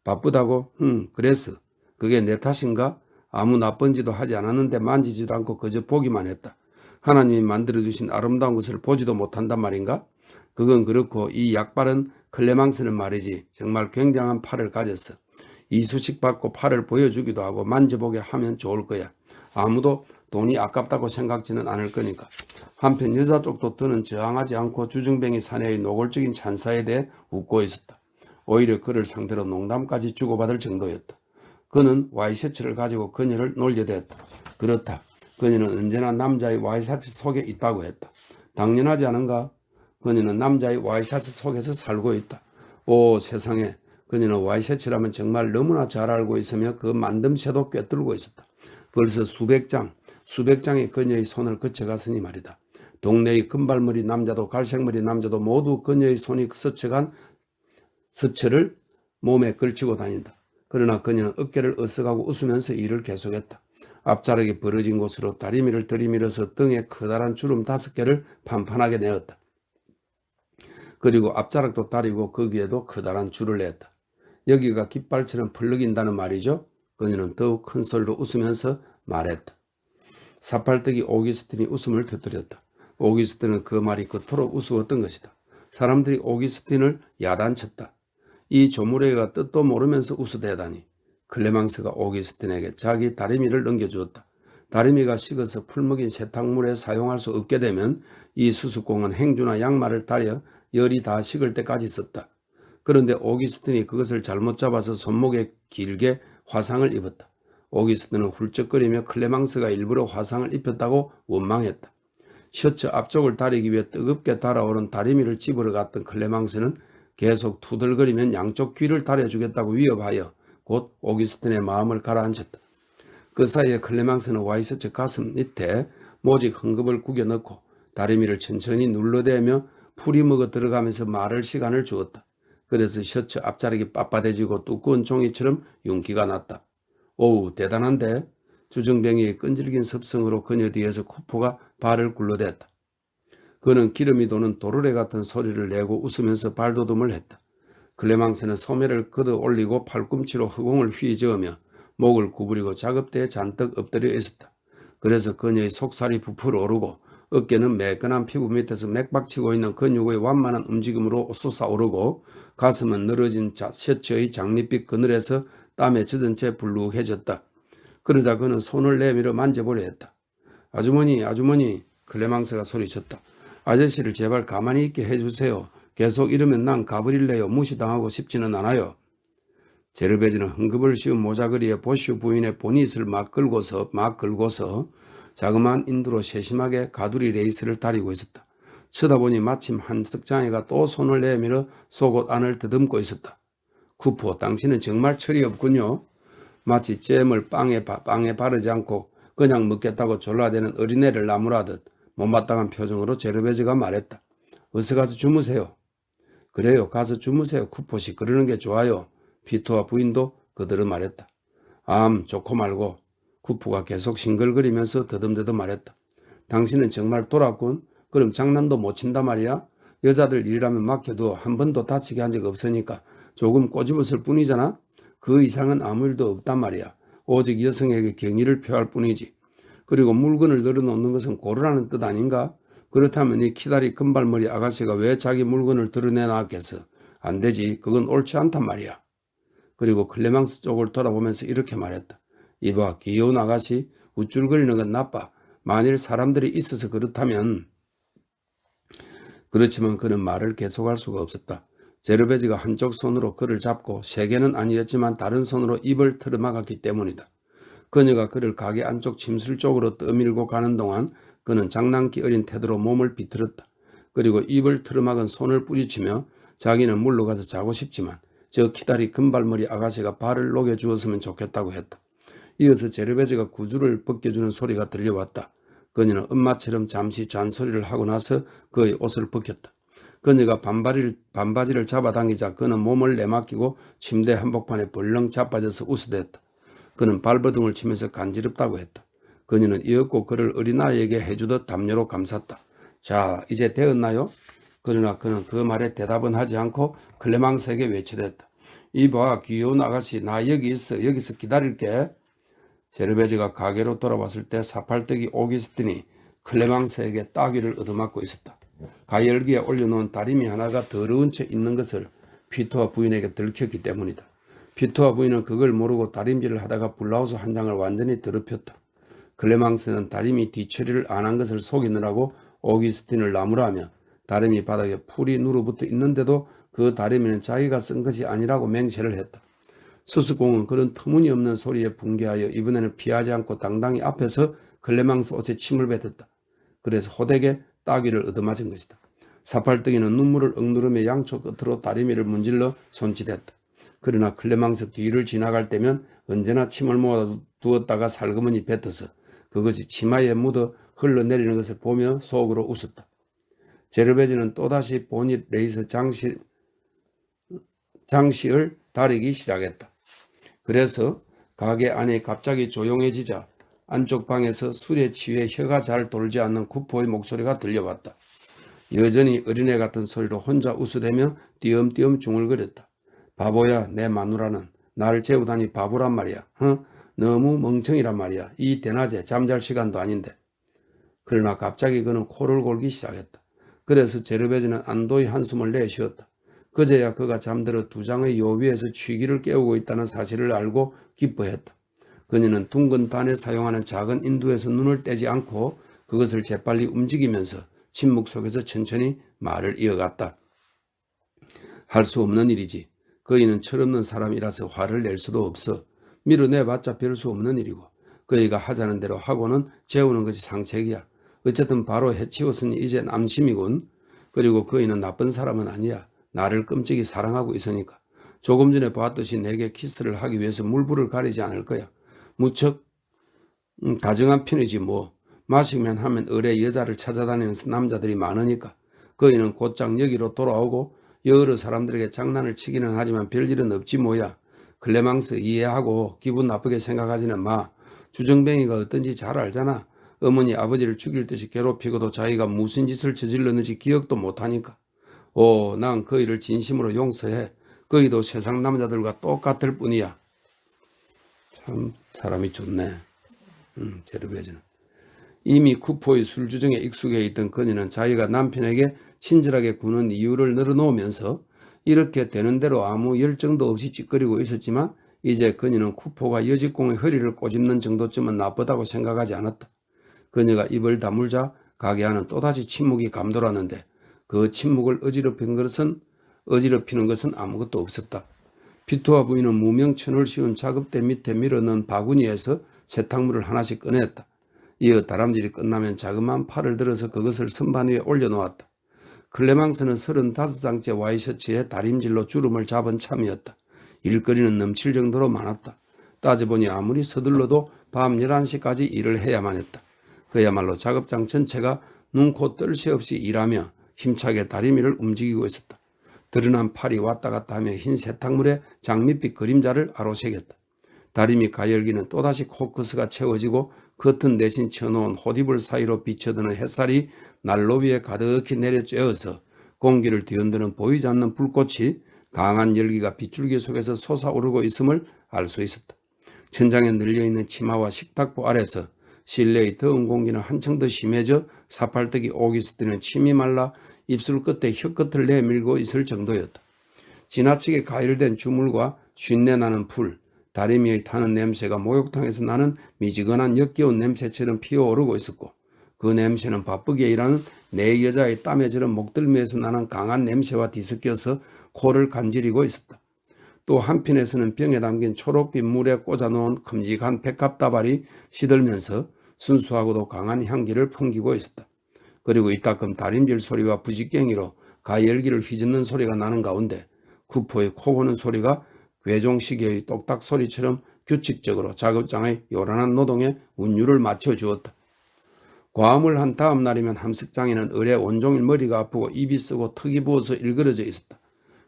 바쁘다고? 그랬어. 그게 내 탓인가? 아무 나쁜 짓도 하지 않았는데 만지지도 않고 그저 보기만 했다. 하나님이 만들어주신 아름다운 것을 보지도 못한단 말인가? 그건 그렇고 이 약발은 클레망스는 말이지 정말 굉장한 팔을 가졌어. 이쑤씩 받고 팔을 보여주기도 하고 만져보게 하면 좋을 거야. 아무도 돈이 아깝다고 생각지는 않을 거니까. 한편 여자 쪽도 더는 저항하지 않고 주중뱅이 사내의 노골적인 찬사에 대해 웃고 있었다. 오히려 그를 상대로 농담까지 주고받을 정도였다. 그는 와이셔츠를 가지고 그녀를 놀려대었다. 그렇다. 그녀는 언제나 남자의 와이셔츠 속에 있다고 했다. 당연하지 않은가? 그녀는 남자의 와이셔츠 속에서 살고 있다. 오 세상에, 그녀는 와이셔츠라면 정말 너무나 잘 알고 있으며 그 만듦새도 꿰뚫고 있었다. 벌써 수백 장의 그녀의 손을 거쳐갔으니 말이다. 동네의 금발머리 남자도 갈색머리 남자도 모두 그녀의 손이 스쳐간 서철을 몸에 걸치고 다닌다. 그러나 그녀는 어깨를 으쓱하고 웃으면서 일을 계속했다. 앞자락이 벌어진 곳으로 다리미를 들이밀어서 등에 커다란 주름 5개를 판판하게 내었다. 그리고 앞자락도 다리고 거기에도 커다란 줄을 냈다. 여기가 깃발처럼 펄럭인다는 말이죠. 그녀는 더욱 큰 소리로 웃으면서 말했다. 사팔뜨기 오기스틴이 웃음을 터뜨렸다. 오기스틴은 그 말이 그토록 우스웠던 것이다. 사람들이 오기스틴을 야단쳤다. 이 조무래가 뜻도 모르면서 웃어대다니. 클레망스가 오기스틴에게 자기 다리미를 넘겨주었다. 다리미가 식어서 풀먹인 세탁물에 사용할 수 없게 되면 이 수수공은 행주나 양말을 달여 열이 다 식을 때까지 썼다. 그런데 오기스틴이 그것을 잘못 잡아서 손목에 길게 화상을 입었다. 오기스틴은 훌쩍거리며 클레망스가 일부러 화상을 입혔다고 원망했다. 셔츠 앞쪽을 다리기 위해 뜨겁게 달아오른 다리미를 집으러 갔던 클레망스는 계속 투덜거리면 양쪽 귀를 다려주겠다고 위협하여 곧 오기스틴의 마음을 가라앉혔다. 그 사이에 클레망스는 와이셔츠 가슴 밑에 모직 헝겊을 구겨 넣고 다리미를 천천히 눌러대며 풀이 먹어 들어가면서 말할 시간을 주었다. 그래서 셔츠 앞자락이 빳빳해지고 두꺼운 종이처럼 윤기가 났다. 오우 대단한데? 주정뱅이의 끈질긴 습성으로 그녀 뒤에서 쿠포가 발을 굴러댔다. 그는 기름이 도는 도르래 같은 소리를 내고 웃으면서 발돋움을 했다. 클레망스는 소매를 걷어 올리고 팔꿈치로 허공을 휘저으며 목을 구부리고 작업대에 잔뜩 엎드려 있었다. 그래서 그녀의 속살이 부풀어 오르고 어깨는 매끈한 피부 밑에서 맥박치고 있는 근육의 완만한 움직임으로 솟아오르고 가슴은 늘어진 셔츠의 장밋빛 그늘에서 땀에 젖은 채 불룩해졌다. 그러자 그는 손을 내밀어 만져보려 했다. 아주머니, 아주머니, 클레망스가 소리쳤다. 아저씨를 제발 가만히 있게 해주세요. 계속 이러면 난 가버릴래요. 무시당하고 싶지는 않아요. 제르베즈는 헝겊을 씌운 모자거리에 보슈 부인의 보닛을 막 긁고서 자그마한 인두로 세심하게 가두리 레이스를 다리고 있었다. 쳐다보니 마침 한 석장이가 또 손을 내밀어 속옷 안을 더듬고 있었다. 쿠포, 당신은 정말 철이 없군요. 마치 잼을 빵에 바르지 않고 그냥 먹겠다고 졸라대는 어린애를 나무라듯 못마땅한 표정으로 제르베즈가 말했다. 어서 가서 주무세요. 그래요, 가서 주무세요. 쿠포씨, 그러는 게 좋아요. 피토와 부인도 그들은 말했다. 좋고 말고. 쿠포가 계속 싱글거리면서 더듬더듬 말했다. 당신은 정말 돌았군. 그럼 장난도 못 친단 말이야. 여자들 일이라면 맡겨도 한 번도 다치게 한 적 없으니까 조금 꼬집었을 뿐이잖아. 그 이상은 아무 일도 없단 말이야. 오직 여성에게 경의를 표할 뿐이지. 그리고 물건을 늘어놓는 것은 고르라는 뜻 아닌가? 그렇다면 이 키다리 금발머리 아가씨가 왜 자기 물건을 드러내놨겠어? 안 되지. 그건 옳지 않단 말이야. 그리고 클레망스 쪽을 돌아보면서 이렇게 말했다. 이봐, 귀여운 아가씨, 우쭐거리는 건 나빠. 만일 사람들이 있어서 그렇다면. 그렇지만 그는 말을 계속할 수가 없었다. 제르베즈가 한쪽 손으로 그를 잡고 세게는 아니었지만 다른 손으로 입을 틀어막았기 때문이다. 그녀가 그를 가게 안쪽 침실 쪽으로 떠밀고 가는 동안 그는 장난기 어린 태도로 몸을 비틀었다. 그리고 입을 틀어막은 손을 뿌리치며 자기는 물러가서 자고 싶지만 저 키다리 금발머리 아가씨가 발을 녹여주었으면 좋겠다고 했다. 이어서 제르베즈가 구두를 벗겨주는 소리가 들려왔다. 그녀는 엄마처럼 잠시 잔소리를 하고 나서 그의 옷을 벗겼다. 그녀가 반바지를 잡아당기자 그는 몸을 내맡기고 침대 한복판에 벌렁 자빠져서 웃어댔다. 그는 발버둥을 치면서 간지럽다고 했다. 그녀는 이윽고 그를 어린아이에게 해주듯 담요로 감쌌다. 자, 이제 되었나요? 그러나 그는 그 말에 대답은 하지 않고 클레망스에게 외쳐댔다. 이봐, 귀여운 아가씨, 나 여기 있어. 여기서 기다릴게. 제르베즈가 가게로 돌아왔을 때 사팔뜨기 오기스틴이 클레망스에게 따귀를 얻어맞고 있었다. 가열기에 올려놓은 다리미 하나가 더러운 채 있는 것을 피토와 부인에게 들켰기 때문이다. 피토와 부인은 그걸 모르고 다림질을 하다가 블라우스 한 장을 완전히 더럽혔다. 클레망스는 다림이 뒤처리를 안 한 것을 속이느라고 오기스틴을 나무라며 다림이 바닥에 풀이 누르붙어 있는데도 그 다리미는 자기가 쓴 것이 아니라고 맹세를 했다. 수습공은 그런 터무니없는 소리에 붕괴하여 이번에는 피하지 않고 당당히 앞에서 클레망스 옷에 침을 뱉었다. 그래서 호되게 따귀를 얻어맞은 것이다. 사팔뜨기는 눈물을 억누르며 양초 끝으로 다리미를 문질러 손짓했다. 그러나 클레망스 뒤를 지나갈 때면 언제나 침을 모아두었다가 살그머니 뱉어서 그것이 치마에 묻어 흘러내리는 것을 보며 속으로 웃었다. 제르베즈는 또다시 보닛 레이스 장식을 다리기 시작했다. 그래서 가게 안이 갑자기 조용해지자 안쪽 방에서 술에 취해 혀가 잘 돌지 않는 쿠포의 목소리가 들려왔다. 여전히 어린애 같은 소리로 혼자 웃으대며 띄엄띄엄 중얼거렸다. 바보야, 내 마누라는 나를 재우다니 바보란 말이야. 너무 멍청이란 말이야. 이 대낮에 잠잘 시간도 아닌데. 그러나 갑자기 그는 코를 골기 시작했다. 그래서 제르베즈는 안도의 한숨을 내쉬었다. 그제야 그가 잠들어 두 장의 요비에서 취기를 깨우고 있다는 사실을 알고 기뻐했다. 그녀는 둥근 반에 사용하는 작은 인두에서 눈을 떼지 않고 그것을 재빨리 움직이면서 침묵 속에서 천천히 말을 이어갔다. 할 수 없는 일이지. 그이는 철없는 사람이라서 화를 낼 수도 없어. 밀어내봤자 별 수 없는 일이고 그이가 하자는 대로 하고는 재우는 것이 상책이야. 어쨌든 바로 해치웠으니 이제 남심이군. 그리고 그이는 나쁜 사람은 아니야. 나를 끔찍이 사랑하고 있으니까. 조금 전에 봤듯이 내게 키스를 하기 위해서 물불을 가리지 않을 거야. 무척 다정한 편이지 뭐. 마시면 하면 을에 여자를 찾아다니는 남자들이 많으니까. 그이는 곧장 여기로 돌아오고 여러 사람들에게 장난을 치기는 하지만 별일은 없지 뭐야. 클레망스 이해하고 기분 나쁘게 생각하지는 마. 주정뱅이가 어떤지 잘 알잖아. 어머니 아버지를 죽일 듯이 괴롭히고도 자기가 무슨 짓을 저질렀는지 기억도 못하니까. 난 그이를 진심으로 용서해. 그이도 세상 남자들과 똑같을 뿐이야. 참 사람이 좋네. 제르베즈는. 이미 쿠포의 술주정에 익숙해 있던 그녀는 자기가 남편에게 친절하게 구는 이유를 늘어놓으면서 이렇게 되는 대로 아무 열정도 없이 찌꺼리고 있었지만 이제 그녀는 쿠포가 여직공의 허리를 꼬집는 정도쯤은 나쁘다고 생각하지 않았다. 그녀가 입을 다물자 가게 안은 또다시 침묵이 감돌았는데 그 침묵을 어지럽히는 것은 아무것도 없었다. 피토와 부인은 무명천을 씌운 작업대 밑에 밀어넣은 바구니에서 세탁물을 하나씩 꺼냈다. 이어 다람질이 끝나면 자그마한 팔을 들어서 그것을 선반 위에 올려놓았다. 클레망스는 35장째 와이셔츠에 다림질로 주름을 잡은 참이었다. 일거리는 넘칠 정도로 많았다. 따져보니 아무리 서둘러도 밤 11시까지 일을 해야만 했다. 그야말로 작업장 전체가 눈코 뜰 새 없이 일하며 힘차게 다리미를 움직이고 있었다. 드러난 팔이 왔다 갔다 하며 흰 세탁물에 장밋빛 그림자를 아로새겼다. 다리미 가열기는 또다시 코크스가 채워지고 커튼 대신 쳐놓은 호디불 사이로 비쳐드는 햇살이 난로 위에 가득히 내려쬐어서 공기를 뒤흔드는 보이지 않는 불꽃이 강한 열기가 빗줄기 속에서 솟아오르고 있음을 알 수 있었다. 천장에 늘려있는 치마와 식탁보 아래서 실내의 더운 공기는 한층 더 심해져 사팔뜨기 오기스틴은 침이 말라 입술 끝에 혀끝을 내밀고 있을 정도였다. 지나치게 가열된 주물과 쉰내 나는 풀, 다리미의 타는 냄새가 목욕탕에서 나는 미지근한 역겨운 냄새처럼 피어오르고 있었고 그 냄새는 바쁘게 일하는 네 여자의 땀에 절은 목덜미에서 나는 강한 냄새와 뒤섞여서 코를 간지리고 있었다. 또 한편에서는 병에 담긴 초록빛 물에 꽂아놓은 큼직한 백합다발이 시들면서 순수하고도 강한 향기를 풍기고 있었다. 그리고 이따금 다림질 소리와 부직갱이로 가열기를 휘젓는 소리가 나는 가운데 쿠포의 코 고는 소리가 괴종시계의 똑딱 소리처럼 규칙적으로 작업장의 요란한 노동에 운율을 맞춰주었다. 과음을 한 다음 날이면 함석장에는 을에 온종일 머리가 아프고 입이 쓰고 턱이 부어서 일그러져 있었다.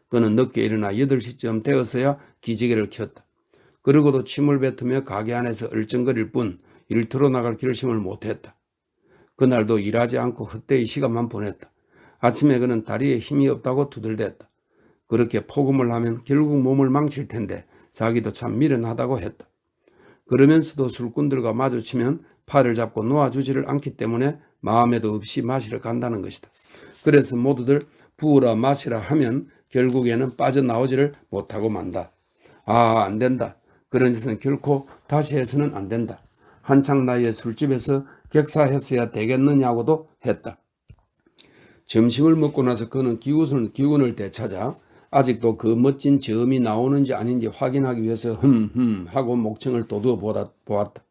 그는 늦게 일어나 8시쯤 되어서야 기지개를 켰다. 그러고도 침을 뱉으며 가게 안에서 얼쩡거릴 뿐 일터로 나갈 결심을 못했다. 그날도 일하지 않고 헛되이 시간만 보냈다. 아침에 그는 다리에 힘이 없다고 두들댔다. 그렇게 포금을 하면 결국 몸을 망칠 텐데 자기도 참 미련하다고 했다. 그러면서도 술꾼들과 마주치면 팔을 잡고 놓아주지를 않기 때문에 마음에도 없이 마시러 간다는 것이다. 그래서 모두들 부으라 마시라 하면 결국에는 빠져나오지를 못하고 만다. 안 된다. 그런 짓은 결코 다시 해서는 안 된다. 한창 나이에 술집에서 객사했어야 되겠느냐고도 했다. 점심을 먹고 나서 그는 기운을 되찾아 아직도 그 멋진 저음이 나오는지 아닌지 확인하기 위해서 하고 목청을 도두어 보았다.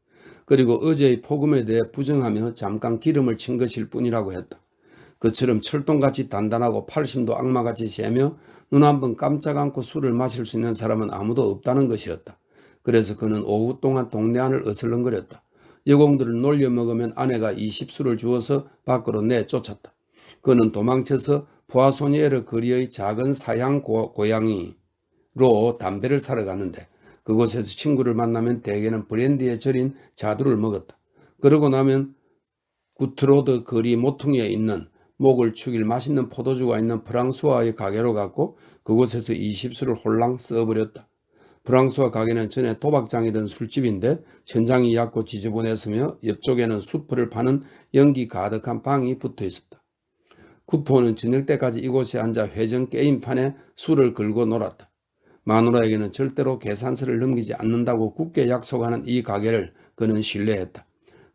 그리고 어제의 폭음에 대해 부정하며 잠깐 기름을 친 것일 뿐이라고 했다. 그처럼 철동같이 단단하고 팔심도 악마같이 세며 눈 한 번 깜짝 않고 술을 마실 수 있는 사람은 아무도 없다는 것이었다. 그래서 그는 오후 동안 동네 안을 어슬렁거렸다. 여공들을 놀려먹으면 아내가 20수를 주어서 밖으로 내쫓았다. 그는 도망쳐서 포아소니에르 거리의 작은 사양 고양이로 담배를 사러 갔는데 그곳에서 친구를 만나면 대개는 브랜디에 절인 자두를 먹었다. 그러고 나면 구트로드 거리 모퉁이에 있는 목을 축일 맛있는 포도주가 있는 프랑스와의 가게로 갔고 그곳에서 20수를 홀랑 써버렸다. 프랑스와 가게는 전에 도박장이던 술집인데 천장이 얕고 지저분했으며 옆쪽에는 수프를 파는 연기 가득한 방이 붙어 있었다. 구포는 저녁 때까지 이곳에 앉아 회전 게임판에 술을 걸고 놀았다. 마누라에게는 절대로 계산서를 넘기지 않는다고 굳게 약속하는 이 가게를 그는 신뢰했다.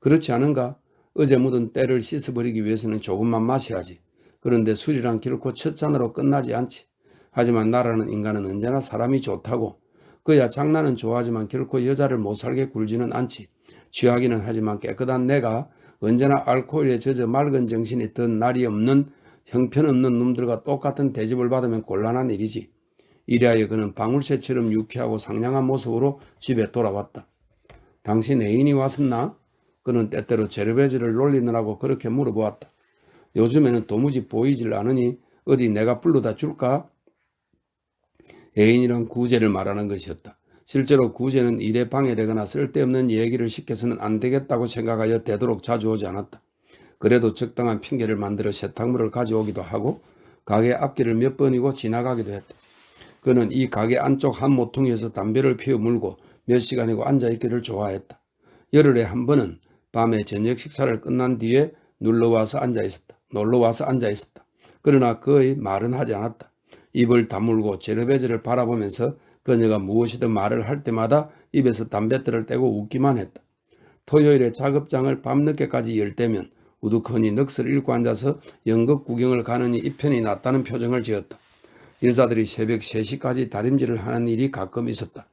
그렇지 않은가? 어제 묻은 때를 씻어버리기 위해서는 조금만 마셔야지. 그런데 술이란 결코 첫 잔으로 끝나지 않지. 하지만 나라는 인간은 언제나 사람이 좋다고. 그야 장난은 좋아하지만 결코 여자를 못살게 굴지는 않지. 취하기는 하지만 깨끗한 내가 언제나 알코올에 젖어 맑은 정신이 든 날이 없는 형편없는 놈들과 똑같은 대접을 받으면 곤란한 일이지. 이래하여 그는 방울새처럼 유쾌하고 상냥한 모습으로 집에 돌아왔다. 당신 애인이 왔었나? 그는 때때로 제르베즈를 놀리느라고 그렇게 물어보았다. 요즘에는 도무지 보이질 않으니 어디 내가 불러다 줄까? 애인이란 구제를 말하는 것이었다. 실제로 구제는 일에 방해되거나 쓸데없는 얘기를 시켜서는 안 되겠다고 생각하여 되도록 자주 오지 않았다. 그래도 적당한 핑계를 만들어 세탁물을 가져오기도 하고 가게 앞길을 몇 번이고 지나가기도 했다. 그는 이 가게 안쪽 한 모퉁이에서 담배를 피워 물고 몇 시간이고 앉아있기를 좋아했다. 열흘에 한 번은 밤에 저녁 식사를 끝난 뒤에 놀러와서 앉아있었다. 그러나 그의 말은 하지 않았다. 입을 다물고 제르베즈를 바라보면서 그녀가 무엇이든 말을 할 때마다 입에서 담뱃들을 떼고 웃기만 했다. 토요일에 작업장을 밤늦게까지 열 때면 우두커니 넋을 잃고 앉아서 연극 구경을 가느니 이 편이 낫다는 표정을 지었다. 여자들이 새벽 3시까지 다림질을 하는 일이 가끔 있었다.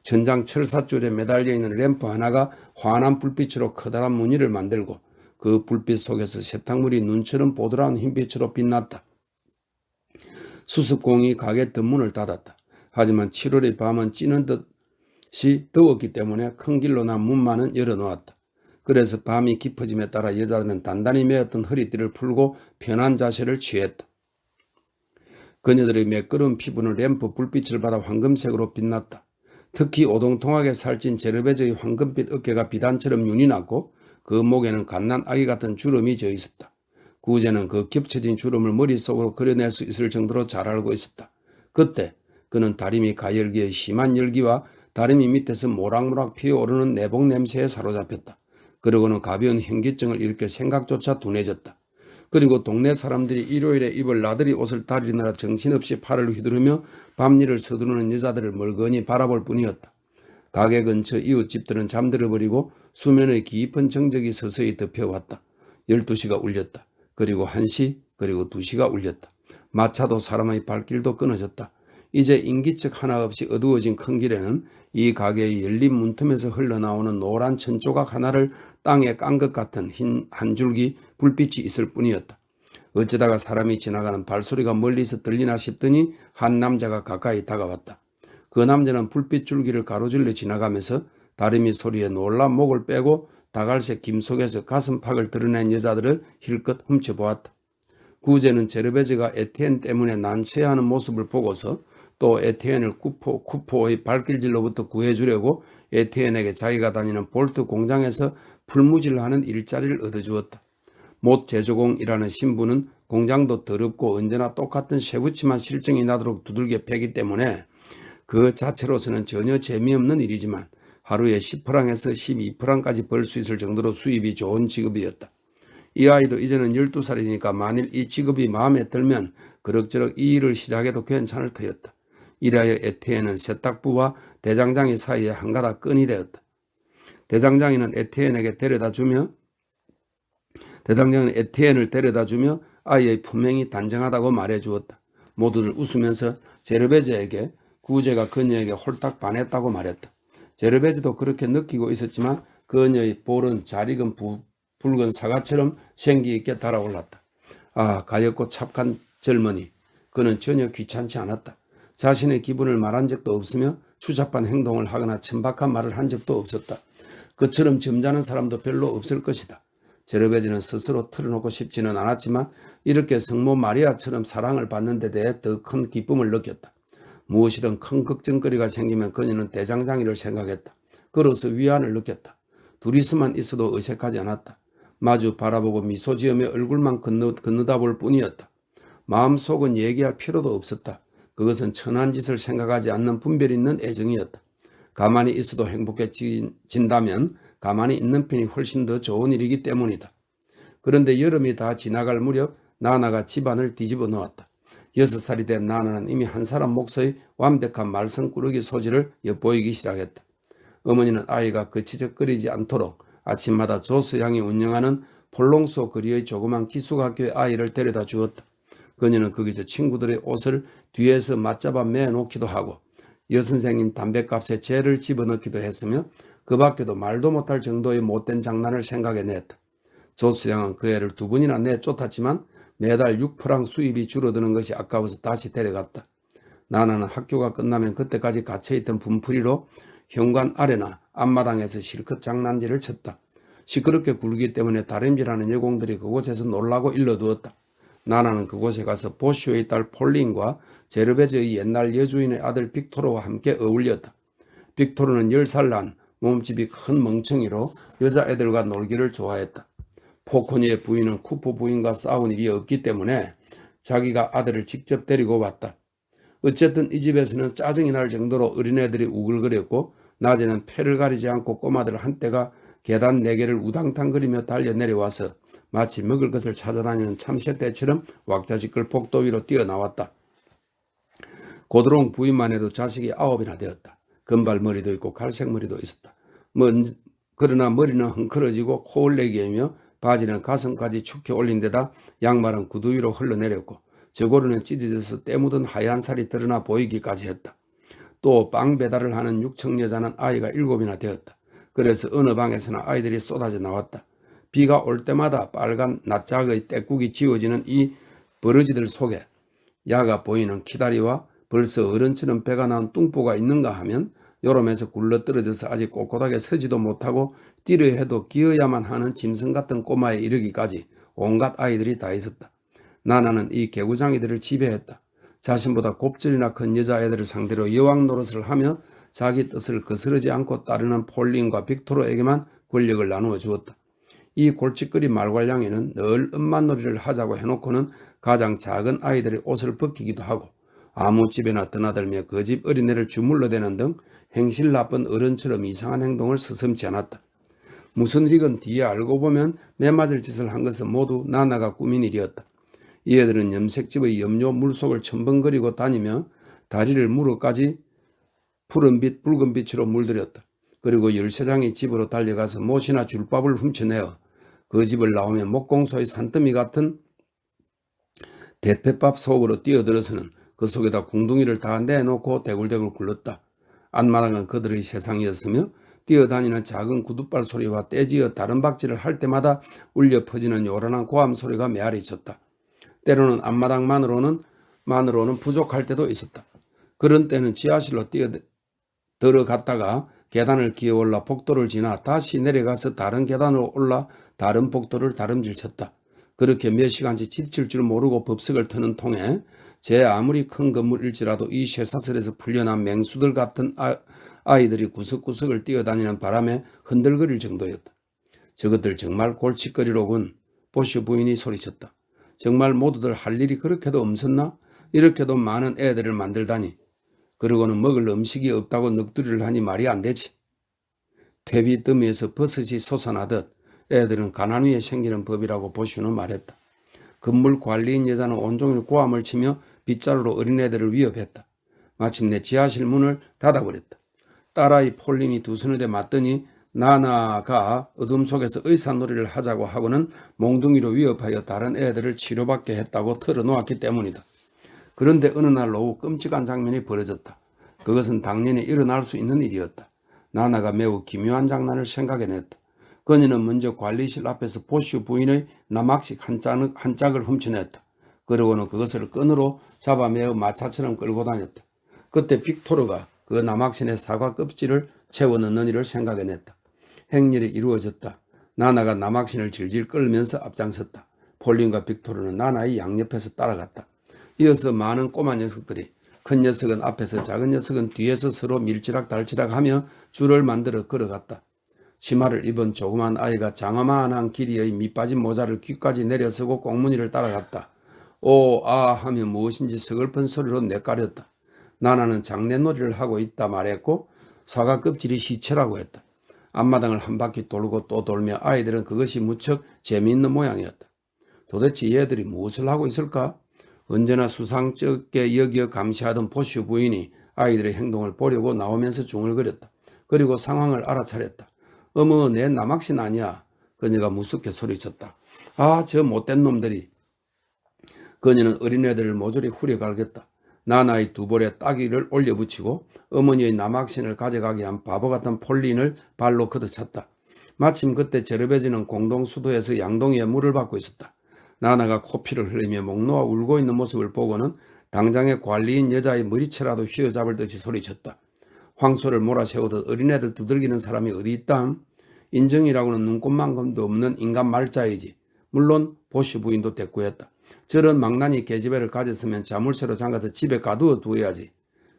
천장 철사줄에 매달려 있는 램프 하나가 환한 불빛으로 커다란 무늬를 만들고 그 불빛 속에서 세탁물이 눈처럼 보드라운 흰빛으로 빛났다. 수습공이 가게 뒷문을 닫았다. 하지만 7월의 밤은 찌는 듯이 더웠기 때문에 큰 길로 난 문만은 열어놓았다. 그래서 밤이 깊어짐에 따라 여자들은 단단히 메었던 허리띠를 풀고 편한 자세를 취했다. 그녀들의 매끄러운 피부는 램프 불빛을 받아 황금색으로 빛났다. 특히 오동통하게 살찐 제르베즈의 황금빛 어깨가 비단처럼 윤이 났고 그 목에는 갓난 아기 같은 주름이 져 있었다. 구제는 그 겹쳐진 주름을 머릿속으로 그려낼 수 있을 정도로 잘 알고 있었다. 그때 그는 다리미 가열기의 심한 열기와 다리미 밑에서 모락모락 피어오르는 내복 냄새에 사로잡혔다. 그러고는 가벼운 현기증을 일으켜 생각조차 둔해졌다. 그리고 동네 사람들이 일요일에 입을 나들이 옷을 다리느라 정신없이 팔을 휘두르며 밤일을 서두르는 여자들을 멀거니 바라볼 뿐이었다. 가게 근처 이웃집들은 잠들어버리고 수면의 깊은 정적이 서서히 덮여왔다. 12시가 울렸다. 그리고 1시, 그리고 2시가 울렸다. 마차도 사람의 발길도 끊어졌다. 이제 인기척 하나 없이 어두워진 큰 길에는 이 가게의 열린 문틈에서 흘러나오는 노란 천조각 하나를 땅에 깐 것 같은 흰 한 줄기 불빛이 있을 뿐이었다. 어쩌다가 사람이 지나가는 발소리가 멀리서 들리나 싶더니 한 남자가 가까이 다가왔다. 그 남자는 불빛 줄기를 가로질러 지나가면서 다리미 소리에 놀라 목을 빼고 다갈색 김 속에서 가슴팍을 드러낸 여자들을 힐끗 훔쳐보았다. 구제는 제르베즈가 에티엔 때문에 난처해하는 모습을 보고서 또 에티엔을 쿠포의 발길질로부터 구해주려고 에티엔에게 자기가 다니는 볼트 공장에서 풀무질하는 일자리를 얻어주었다. 못 제조공이라는 신부는 공장도 더럽고 언제나 똑같은 쇠붙이만 실증이 나도록 두들겨 패기 때문에 그 자체로서는 전혀 재미없는 일이지만 하루에 10프랑에서 12프랑까지 벌 수 있을 정도로 수입이 좋은 직업이었다. 이 아이도 이제는 12살이니까 만일 이 직업이 마음에 들면 그럭저럭 이 일을 시작해도 괜찮을 터였다. 이라여 에티엔은 세탁부와 대장장이 사이에 한가닥 끈이 되었다. 대장장이는 에티엔을 데려다 주며 아이의 품행이 단정하다고 말해주었다. 모두들 웃으면서 제르베즈에게 구제가 그녀에게 홀딱 반했다고 말했다. 제르베즈도 그렇게 느끼고 있었지만 그녀의 볼은 잘 익은 붉은 사과처럼 생기 있게 달아올랐다. 아, 가엾고 착한 젊은이. 그는 전혀 귀찮지 않았다. 자신의 기분을 말한 적도 없으며 추잡한 행동을 하거나 천박한 말을 한 적도 없었다. 그처럼 점잖은 사람도 별로 없을 것이다. 제르베즈는 스스로 털어놓고 싶지는 않았지만 이렇게 성모 마리아처럼 사랑을 받는 데 대해 더 큰 기쁨을 느꼈다. 무엇이든 큰 걱정거리가 생기면 그녀는 대장장이를 생각했다. 그로서 위안을 느꼈다. 둘이서만 있어도 어색하지 않았다. 마주 바라보고 미소 지으며 얼굴만 건너다 볼 뿐이었다. 마음속은 얘기할 필요도 없었다. 그것은 천한 짓을 생각하지 않는 분별 있는 애정이었다. 가만히 있어도 행복해진다면 가만히 있는 편이 훨씬 더 좋은 일이기 때문이다. 그런데 여름이 다 지나갈 무렵 나나가 집안을 뒤집어 놓았다. 6살이 된 나나는 이미 한 사람 몫의 완벽한 말썽꾸러기 소질을 엿보이기 시작했다. 어머니는 아이가 거치적거리지 않도록 아침마다 조수양이 운영하는 폴롱소 거리의 조그만 기숙학교에 아이를 데려다 주었다. 그녀는 거기서 친구들의 옷을 뒤에서 맞잡아 매놓기도 하고 여선생님 담뱃값에 재를 집어넣기도 했으며 그 밖에도 말도 못할 정도의 못된 장난을 생각해냈다. 조수양은 그 애를 2번이나 내쫓았지만 매달 6프랑 수입이 줄어드는 것이 아까워서 다시 데려갔다. 나나는 학교가 끝나면 그때까지 갇혀있던 분풀이로 현관 아래나 앞마당에서 실컷 장난질을 쳤다. 시끄럽게 굴기 때문에 다림질하는 여공들이 그곳에서 놀라고 일러두었다. 나나는 그곳에 가서 보쇼의 딸 폴린과 제르베즈의 옛날 여주인의 아들 빅토르와 함께 어울렸다. 빅토르는 10살 난 몸집이 큰 멍청이로 여자애들과 놀기를 좋아했다. 포코니의 부인은 쿠포 부인과 싸운 일이 없기 때문에 자기가 아들을 직접 데리고 왔다. 어쨌든 이 집에서는 짜증이 날 정도로 어린애들이 우글거렸고 낮에는 폐를 가리지 않고 꼬마들 한때가 계단 4개를 우당탕거리며 달려 내려와서 마치 먹을 것을 찾아다니는 참새떼처럼 왁자지껄 복도 위로 뛰어나왔다. 고드롱 부인만 해도 자식이 9이나 되었다. 금발머리도 있고 갈색머리도 있었다. 그러나 머리는 헝클어지고 코올레기이며 바지는 가슴까지 축혀 올린 데다 양말은 구두 위로 흘러내렸고 저고리는 찢어져서 때 묻은 하얀 살이 드러나 보이기까지 했다. 또 빵 배달을 하는 육청 여자는 아이가 7이나 되었다. 그래서 어느 방에서나 아이들이 쏟아져 나왔다. 비가 올 때마다 빨간 낯짝의 떼국이 지워지는 이 버러지들 속에 야가 보이는 키다리와 벌써 어른처럼 배가 나온 뚱보가 있는가 하면 요럼에서 굴러떨어져서 아직 꼿꼿하게 서지도 못하고 뛰려 해도 기어야만 하는 짐승 같은 꼬마에 이르기까지 온갖 아이들이 다 있었다. 나나는 이 개구장이들을 지배했다. 자신보다 곱절이나 큰 여자애들을 상대로 여왕 노릇을 하며 자기 뜻을 거스르지 않고 따르는 폴린과 빅토르에게만 권력을 나누어 주었다. 이 골칫거리 말괄량이는 늘 음란놀이를 하자고 해놓고는 가장 작은 아이들의 옷을 벗기기도 하고 아무 집에나 드나들며 그 집 어린애를 주물러대는 등 행실 나쁜 어른처럼 이상한 행동을 서슴지 않았다. 무슨 일이건 뒤에 알고 보면 매맞을 짓을 한 것은 모두 나나가 꾸민 일이었다. 이 애들은 염색집의 염료 물속을 첨벙거리고 다니며 다리를 무릎까지 푸른빛 붉은 빛으로 물들였다. 그리고 13장이 집으로 달려가서 못이나 줄밥을 훔쳐내어 그 집을 나오면 목공소의 산더미 같은 대패밥 속으로 뛰어들어서는 그 속에다 궁둥이를 다 내놓고 대굴대굴 굴렀다. 안마당은 그들의 세상이었으며 뛰어다니는 작은 구둣발 소리와 떼지어 다른 박질을 할 때마다 울려 퍼지는 요란한 고함 소리가 메아리쳤다. 때로는 앞마당만으로는 부족할 때도 있었다. 그런 때는 지하실로 들어갔다가 계단을 기어올라 복도를 지나 다시 내려가서 다른 계단으로 올라 다른 복도를 다름질쳤다. 그렇게 몇 시간씩 지칠 줄 모르고 법석을 트는 통에 제 아무리 큰 건물일지라도 이 쇠사슬에서 풀려난 맹수들 같은 아이들이 구석구석을 뛰어다니는 바람에 흔들거릴 정도였다. 저것들 정말 골칫거리로군. 보쇼 부인이 소리쳤다. 정말 모두들 할 일이 그렇게도 없었나? 이렇게도 많은 애들을 만들다니. 그러고는 먹을 음식이 없다고 넋두리를 하니 말이 안 되지. 퇴비 더미에서 버섯이 솟아나듯 애들은 가난 위에 생기는 법이라고 보슈는 말했다. 건물 관리인 여자는 온종일 고함을 치며 빗자루로 어린애들을 위협했다. 마침내 지하실 문을 닫아버렸다. 딸아이 폴린이 두 손에 대 맞더니 나나가 어둠 속에서 의사놀이를 하자고 하고는 몽둥이로 위협하여 다른 애들을 치료받게 했다고 털어놓았기 때문이다. 그런데 어느 날 오후 끔찍한 장면이 벌어졌다. 그것은 당연히 일어날 수 있는 일이었다. 나나가 매우 기묘한 장난을 생각해냈다. 그녀는 먼저 관리실 앞에서 보슈 부인의 남학식 한 짝을 훔쳐냈다. 그러고는 그것을 끈으로 잡아 매어 마차처럼 끌고 다녔다. 그때 빅토르가 그 남학신의 사과 껍질을 채워 넣는 일을 생각해냈다. 행렬이 이루어졌다. 나나가 남학신을 질질 끌면서 앞장섰다. 폴린과 빅토르는 나나의 양옆에서 따라갔다. 이어서 많은 꼬마 녀석들이, 큰 녀석은 앞에서 작은 녀석은 뒤에서 서로 밀지락달지락 하며 줄을 만들어 걸어갔다. 치마를 입은 조그만 아이가 장어만한 길이의 밑빠진 모자를 귀까지 내려서고 꽁무니를 따라갔다. 오, 아 하며 무엇인지 서글픈 소리로 내까렸다. 나나는 장내놀이를 하고 있다 말했고 사과 껍질이 시체라고 했다. 앞마당을 한 바퀴 돌고 또 돌며 아이들은 그것이 무척 재미있는 모양이었다. 도대체 얘들이 무엇을 하고 있을까? 언제나 수상쩍게 여겨 감시하던 보슈 부인이 아이들의 행동을 보려고 나오면서 중얼거렸다. 그리고 상황을 알아차렸다. 어머, 내 남학신 아니야. 그녀가 무섭게 소리쳤다. 아, 저 못된 놈들이. 그녀는 어린애들을 모조리 후려갈겼다. 나나의 두 볼에 따귀를 올려붙이고 어머니의 남학신을 가져가게 한 바보 같은 폴린을 발로 걷어찼다. 마침 그때 제르베지는 공동수도에서 양동이에 물을 받고 있었다. 나나가 코피를 흘리며 목 놓아 울고 있는 모습을 보고는 당장의 관리인 여자의 머리채라도 휘어잡을 듯이 소리쳤다. 황소를 몰아세우듯 어린애들 두들기는 사람이 어디 있담? 인정이라고는 눈꽃만큼도 없는 인간 말자이지. 물론 보슈 부인도 대꾸했다. 저런 망나니 계집애를 가졌으면 자물쇠로 잠가서 집에 가두어 두어야지.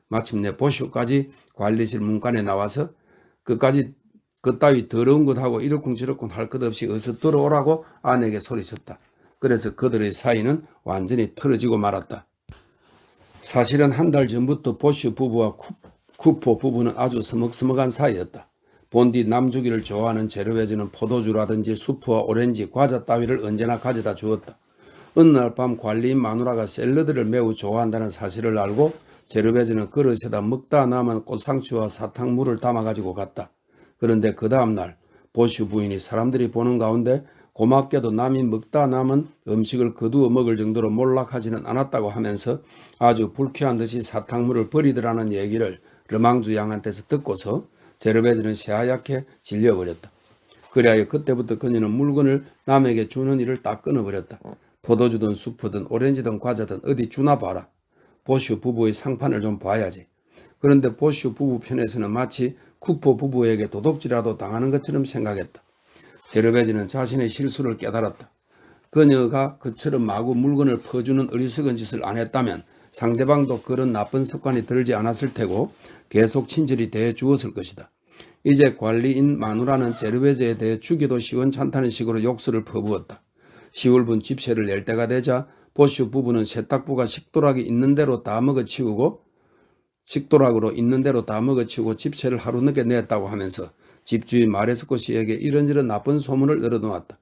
마침내 보슈까지 관리실 문간에 나와서 그따위 더러운 것하고 이러쿵저러쿵 할 것 없이 어서 들어오라고 아내에게 소리쳤다. 그래서 그들의 사이는 완전히 틀어지고 말았다. 사실은 한 달 전부터 보슈 부부와 쿠포 부부는 아주 서먹서먹한 사이였다. 본디 남주기를 좋아하는 제르베즈는 포도주라든지 수프와 오렌지, 과자 따위를 언제나 가져다 주었다. 어느 날 밤 관리인 마누라가 샐러드를 매우 좋아한다는 사실을 알고 제르베즈는 그릇에다 먹다 남은 꽃상추와 사탕물을 담아가지고 갔다. 그런데 그 다음날 보슈 부인이 사람들이 보는 가운데 고맙게도 남이 먹다 남은 음식을 거두어 먹을 정도로 몰락하지는 않았다고 하면서 아주 불쾌한 듯이 사탕물을 버리더라는 얘기를 르망주 양한테서 듣고서 제르베즈는 새하얗게 질려버렸다. 그리하여 그때부터 그녀는 물건을 남에게 주는 일을 딱 끊어버렸다. 포도주든 수프든 오렌지든 과자든 어디 주나 봐라. 보슈 부부의 상판을 좀 봐야지. 그런데 보슈 부부 편에서는 마치 쿠포 부부에게 도둑질이라도 당하는 것처럼 생각했다. 제르베즈는 자신의 실수를 깨달았다. 그녀가 그처럼 마구 물건을 퍼주는 어리석은 짓을 안 했다면 상대방도 그런 나쁜 습관이 들지 않았을 테고 계속 친절히 대해 주었을 것이다. 이제 관리인 마누라는 제르베즈에 대해 주기도 시원찮다는 식으로 욕설을 퍼부었다. 시울분 집세를 낼 때가 되자 보슈 부부는 세탁부가 식도락으로 있는 대로 다 먹어치우고 집세를 하루 늦게 냈다고 하면서 집주인 마레스코 씨에게 이런저런 나쁜 소문을 늘어놓았다.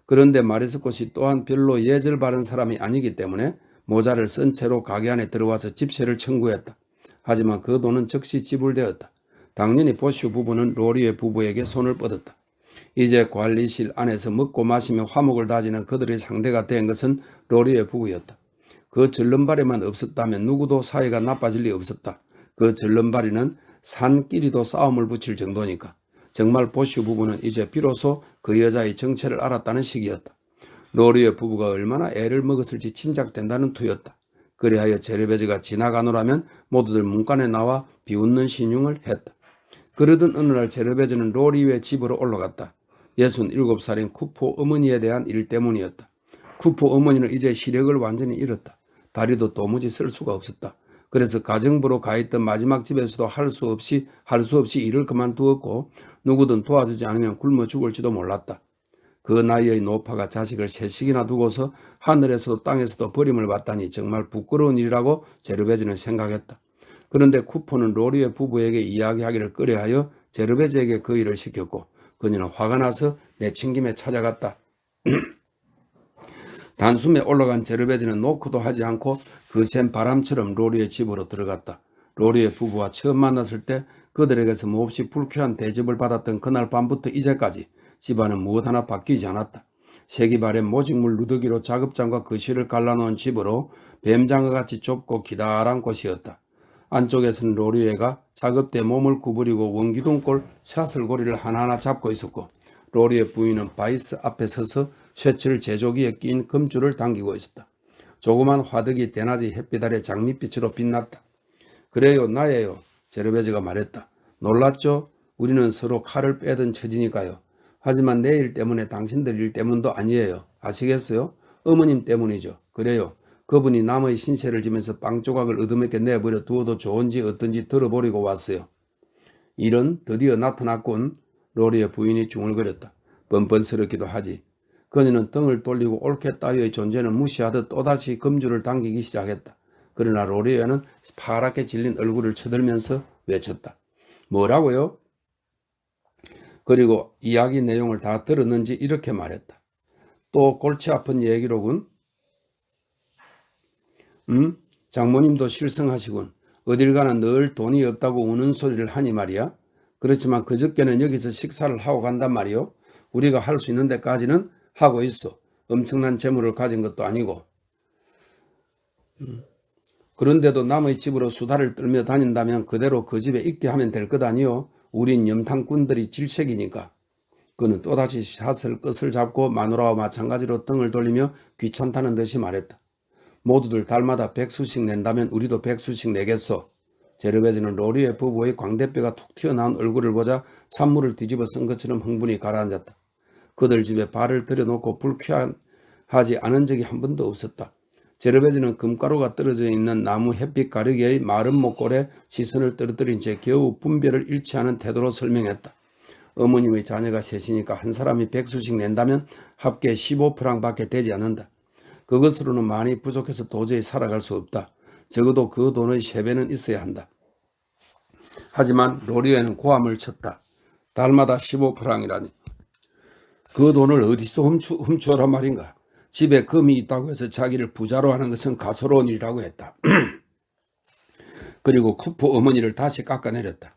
그런데 마레스코 씨 또한 별로 예절 바른 사람이 아니기 때문에 모자를 쓴 채로 가게 안에 들어와서 집세를 청구했다. 하지만 그 돈은 즉시 지불되었다. 당연히 보슈 부부는 로리의 부부에게 손을 뻗었다. 이제 관리실 안에서 먹고 마시며 화목을 다지는 그들의 상대가 된 것은 로리의 부부였다. 그 절름발이만 없었다면 누구도 사이가 나빠질 리 없었다. 그 절름발이는 산끼리도 싸움을 붙일 정도니까. 정말 보슈 부부는 이제 비로소 그 여자의 정체를 알았다는 시기였다. 로리의 부부가 얼마나 애를 먹었을지 짐작된다는 투였다. 그리하여 제르베즈가 지나가노라면 모두들 문간에 나와 비웃는 신용을 했다. 그러던 어느 날 제르베즈는 로리의 집으로 올라갔다. 67살인 쿠포 어머니에 대한 일 때문이었다. 쿠포 어머니는 이제 시력을 완전히 잃었다. 다리도 도무지 쓸 수가 없었다. 그래서 가정부로 가있던 마지막 집에서도 할 수 없이 일을 그만두었고 누구든 도와주지 않으면 굶어 죽을지도 몰랐다. 그 나이의 노파가 자식을 셋씩이나 두고서 하늘에서도 땅에서도 버림을 받다니 정말 부끄러운 일이라고 제르베즈는 생각했다. 그런데 쿠포는 로리의 부부에게 이야기하기를 꺼려하여 제르베즈에게 그 일을 시켰고 그녀는 화가 나서 내친김에 찾아갔다. 단숨에 올라간 제르베즈는 노크도 하지 않고 거센 바람처럼 로리의 집으로 들어갔다. 로리의 부부와 처음 만났을 때 그들에게서 몹시 불쾌한 대접을 받았던 그날 밤부터 이제까지 집안은 무엇 하나 바뀌지 않았다. 세기발의 모직물 누더기로 작업장과 거실을 갈라놓은 집으로 뱀장어같이 좁고 기다란 곳이었다. 안쪽에서는 로리에가 작업대 몸을 구부리고 원기둥골 샤슬고리를 하나하나 잡고 있었고, 로리의 부인은 바이스 앞에 서서 셔츠를 제조기에 낀 금줄을 당기고 있었다. 조그만 화덕이 대낮의 햇빛 아래 장밋빛으로 빛났다. 그래요, 나예요. 제르베즈가 말했다. 놀랐죠? 우리는 서로 칼을 빼던 처지니까요. 하지만 내 일 때문에 당신들 일 때문도 아니에요. 아시겠어요? 어머님 때문이죠. 그래요. 그분이 남의 신세를 지면서 빵 조각을 얻어먹게 내버려 두어도 좋은지 어떤지 들어보려고 왔어요. 일은 드디어 나타났군. 로리의 부인이 중얼거렸다. 뻔뻔스럽기도 하지. 그녀는 등을 돌리고 옳게 따위의 존재는 무시하듯 또다시 금줄을 당기기 시작했다. 그러나 로리에는 파랗게 질린 얼굴을 쳐들면서 외쳤다. 뭐라고요? 그리고 이야기 내용을 다 들었는지 이렇게 말했다. 또 골치 아픈 얘기로군. 장모님도 실성하시군. 어딜 가나 늘 돈이 없다고 우는 소리를 하니 말이야. 그렇지만 그저께는 여기서 식사를 하고 간단 말이요. 우리가 할 수 있는 데까지는 하고 있어. 엄청난 재물을 가진 것도 아니고. 그런데도 남의 집으로 수다를 떨며 다닌다면 그대로 그 집에 있게 하면 될 것 아니요. 우린 염탕꾼들이 질색이니까. 그는 또다시 샷을 끝을 잡고 마누라와 마찬가지로 등을 돌리며 귀찮다는 듯이 말했다. 모두들 달마다 100수씩 낸다면 우리도 100수씩 내겠소. 제르베즈는 로리의 부부의 광대뼈가 툭 튀어나온 얼굴을 보자 찬물을 뒤집어 쓴 것처럼 흥분히 가라앉았다. 그들 집에 발을 들여놓고 불쾌하지 않은 적이 한 번도 없었다. 제르베즈는 금가루가 떨어져 있는 나무 햇빛 가르기의 마른 목골에 시선을 떨어뜨린 채 겨우 분별을 잃지 않은 태도로 설명했다. 어머님의 자녀가 셋이니까 한 사람이 100수씩 낸다면 합계 15프랑밖에 되지 않는다. 그것으로는 많이 부족해서 도저히 살아갈 수 없다. 적어도 그 돈의 3배는 있어야 한다. 하지만 로리에는 고함을 쳤다. 달마다 15프랑이라니. 그 돈을 어디서 훔쳐오란 말인가. 집에 금이 있다고 해서 자기를 부자로 하는 것은 가소로운 일이라고 했다. 그리고 쿠프 어머니를 다시 깎아내렸다.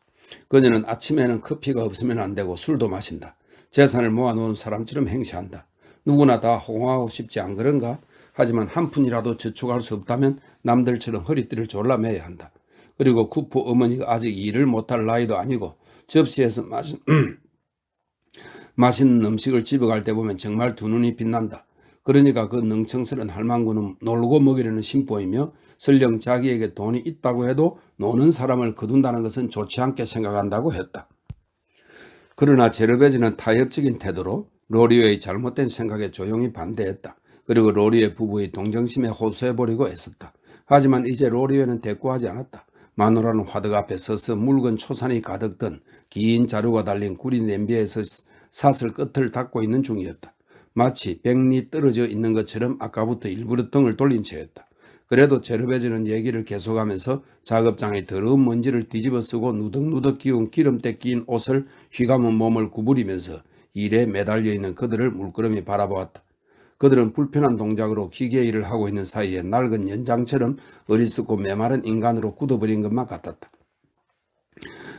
그녀는 아침에는 커피가 없으면 안 되고 술도 마신다. 재산을 모아놓은 사람처럼 행세한다. 누구나 다 호응하고 싶지 않 그런가? 하지만 한 푼이라도 저축할 수 없다면 남들처럼 허리띠를 졸라매야 한다. 그리고 쿠프 어머니가 아직 일을 못할 나이도 아니고 접시에서 맛있는 음식을 집어갈 때 보면 정말 두 눈이 빛난다. 그러니까 그 능청스런 할망구는 놀고 먹이려는 심보이며 설령 자기에게 돈이 있다고 해도 노는 사람을 거둔다는 것은 좋지 않게 생각한다고 했다. 그러나 제르베즈는 타협적인 태도로 로리의 잘못된 생각에 조용히 반대했다. 그리고 로리의 부부의 동정심에 호소해보려고 애썼다. 하지만 이제 로리에는 대꾸하지 않았다. 마누라는 화덕 앞에 서서 묽은 초산이 가득 든 긴 자루가 달린 구리 냄비에서 사슬 끝을 닦고 있는 중이었다. 마치 백리 떨어져 있는 것처럼 아까부터 일부러 등을 돌린 채였다. 그래도 제르베즈는 얘기를 계속하면서 작업장의 더러운 먼지를 뒤집어 쓰고 누덕누덕 기운 기름때 끼인 옷을 휘감은 몸을 구부리면서 일에 매달려 있는 그들을 물끄러미 바라보았다. 그들은 불편한 동작으로 기계 일을 하고 있는 사이에 낡은 연장처럼 어리석고 메마른 인간으로 굳어버린 것만 같았다.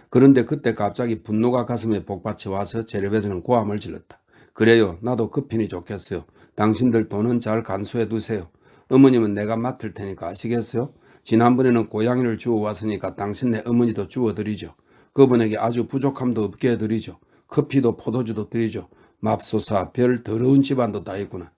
그런데 그때 갑자기 분노가 가슴에 복받쳐 와서 제르베즈는 고함을 질렀다. 그래요. 나도 급히니 좋겠어요. 당신들 돈은 잘 간수해 두세요. 어머님은 내가 맡을 테니까 아시겠어요? 지난번에는 고양이를 주워왔으니까 당신네 어머니도 주워드리죠. 그분에게 아주 부족함도 없게 해드리죠. 커피도 포도주도 드리죠. 맙소사 별 더러운 집안도 다 있구나.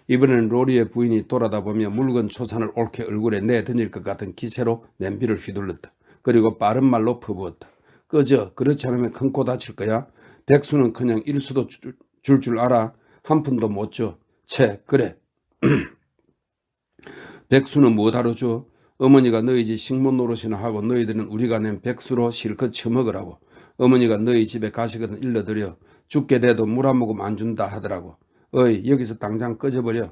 이번에는 로리의 부인이 돌아다 보며 묽은 초산을 옳게 얼굴에 내던질 것 같은 기세로 냄비를 휘둘렀다. 그리고 빠른 말로 퍼부었다. 꺼져. 그렇지 않으면 큰 코 다칠 거야. 백수는 그냥 일수도 줄 알아. 한 푼도 못 줘. 채 그래. 백수는 뭐 다뤄줘? 어머니가 너희 집 식모 노릇이나 하고 너희들은 우리가 낸 백수로 실컷 처먹으라고. 어머니가 너희 집에 가시거든 일러드려. 죽게 돼도 물 한 모금 안 준다 하더라고. 어이 여기서 당장 꺼져버려.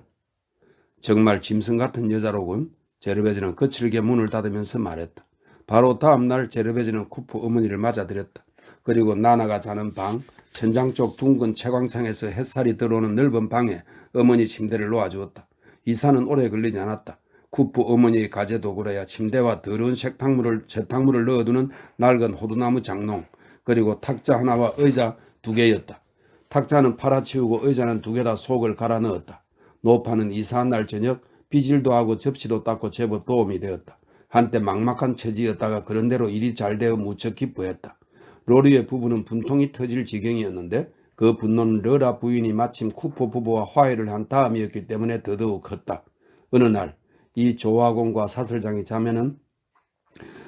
정말 짐승 같은 여자로군. 제르베즈는 거칠게 문을 닫으면서 말했다. 바로 다음날 제르베즈는 쿠프 어머니를 맞아들였다. 그리고 나나가 자는 방, 천장 쪽 둥근 채광창에서 햇살이 들어오는 넓은 방에 어머니 침대를 놓아주었다. 이사는 오래 걸리지 않았다. 쿠프 어머니의 가재 도구라야 침대와 더러운 세탁물을 넣어두는 낡은 호두나무 장롱, 그리고 탁자 하나와 의자 2개였다. 탁자는 팔아치우고 의자는 2개다 속을 갈아 넣었다. 노파는 이사한 날 저녁 빗질도 하고 접시도 닦고 제법 도움이 되었다. 한때 막막한 처지였다가 그런대로 일이 잘 되어 무척 기뻐했다. 로리의 부부는 분통이 터질 지경이었는데 그 분노는 러라 부인이 마침 쿠퍼 부부와 화해를 한 다음이었기 때문에 더더욱 컸다. 어느 날 이 조화공과 사설장의 자매는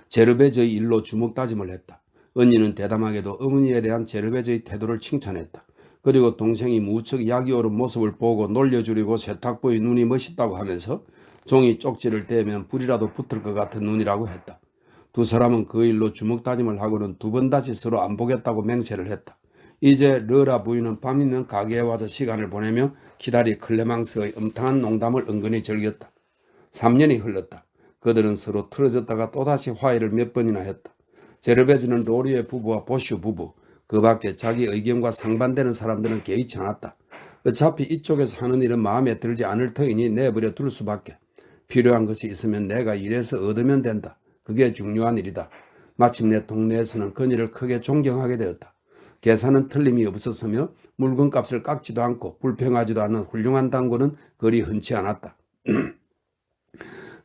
제르베즈의 일로 주먹다짐을 했다. 언니는 대담하게도 어머니에 대한 제르베즈의 태도를 칭찬했다. 그리고 동생이 무척 약이 오른 모습을 보고 놀려주려고 세탁부의 눈이 멋있다고 하면서 종이 쪽지를 떼면 불이라도 붙을 것 같은 눈이라고 했다. 두 사람은 그 일로 주먹다짐을 하고는 2번 다시 서로 안 보겠다고 맹세를 했다. 이제 러라 부인은 밤이면 가게에 와서 시간을 보내며 키다리 클레망스의 음탕한 농담을 은근히 즐겼다. 3년이 흘렀다. 그들은 서로 틀어졌다가 또다시 화해를 몇 번이나 했다. 제르베즈는 로리의 부부와 보슈 부부, 그 밖에 자기 의견과 상반되는 사람들은 개의치 않았다. 어차피 이쪽에서 하는 일은 마음에 들지 않을 터이니 내버려 둘 수밖에. 필요한 것이 있으면 내가 일해서 얻으면 된다. 그게 중요한 일이다. 마침내 동네에서는 그녀를 크게 존경하게 되었다. 계산은 틀림이 없었으며 물건값을 깎지도 않고 불평하지도 않은 훌륭한 당구는 그리 흔치 않았다.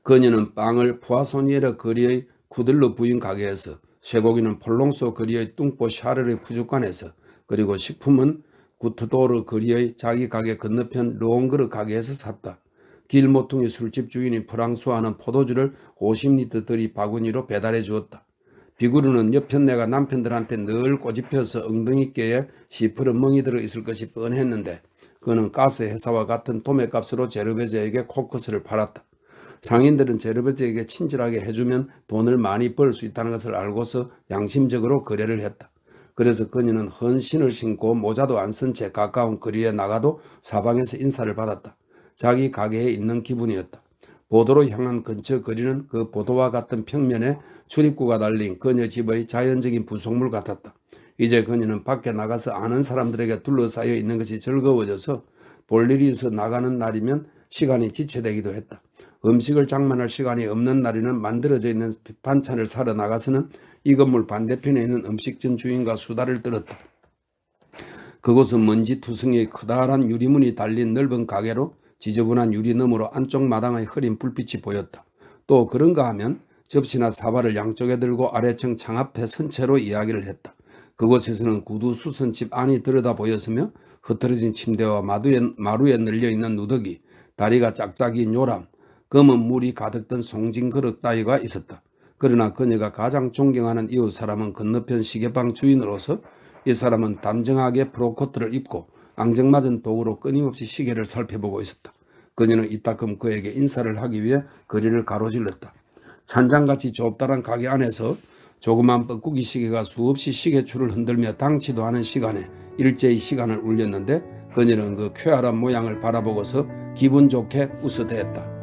그녀는 빵을 푸아소니에르 거리의 쿠들로 부인 가게에서, 쇠고기는 폴롱소 거리의 뚱보 샤르르 푸주관에서, 그리고 식품은 구트도르 거리의 자기 가게 건너편 르옹그르 가게에서 샀다. 길모퉁이 술집 주인이 프랑스화하는 포도주를 50리터 들이 바구니로 배달해 주었다. 비구르는 여편네가 남편들한테 늘 꼬집혀서 엉덩이께에 시퍼런 멍이 들어 있을 것이 뻔했는데 그는 가스 회사와 같은 도매값으로 제르베즈에게 코커스를 팔았다. 상인들은 제르베즈에게 친절하게 해주면 돈을 많이 벌 수 있다는 것을 알고서 양심적으로 거래를 했다. 그래서 그녀는 헌신을 신고 모자도 안 쓴 채 가까운 거리에 나가도 사방에서 인사를 받았다. 자기 가게에 있는 기분이었다. 보도로 향한 근처 거리는 그 보도와 같은 평면에 출입구가 달린 그녀 집의 자연적인 부속물 같았다. 이제 그녀는 밖에 나가서 아는 사람들에게 둘러싸여 있는 것이 즐거워져서 볼 일이 있어 나가는 날이면 시간이 지체되기도 했다. 음식을 장만할 시간이 없는 날에는 만들어져 있는 반찬을 사러 나가서는 이 건물 반대편에 있는 음식점 주인과 수다를 떨었다. 그곳은 먼지투성이의 커다란 유리문이 달린 넓은 가게로 지저분한 유리 너머로 안쪽 마당의 흐린 불빛이 보였다. 또 그런가 하면 접시나 사발을 양쪽에 들고 아래층 창 앞에 선 채로 이야기를 했다. 그곳에서는 구두 수선집 안이 들여다 보였으며 흐트러진 침대와 마루에 널려있는 누더기, 다리가 짝짝이인 요람, 검은 물이 가득 든 송진 그릇 따위가 있었다. 그러나 그녀가 가장 존경하는 이웃 사람은 건너편 시계방 주인으로서 이 사람은 단정하게 프로코트를 입고 앙증맞은 도구로 끊임없이 시계를 살펴보고 있었다. 그녀는 이따금 그에게 인사를 하기 위해 거리를 가로질렀다. 찬장같이 좁다란 가게 안에서 조그만 뻐꾸기 시계가 수없이 시계줄을 흔들며 당치도 않은 시간에 일제히 시간을 울렸는데 그녀는 그 쾌활한 모양을 바라보고서 기분 좋게 웃어댔다.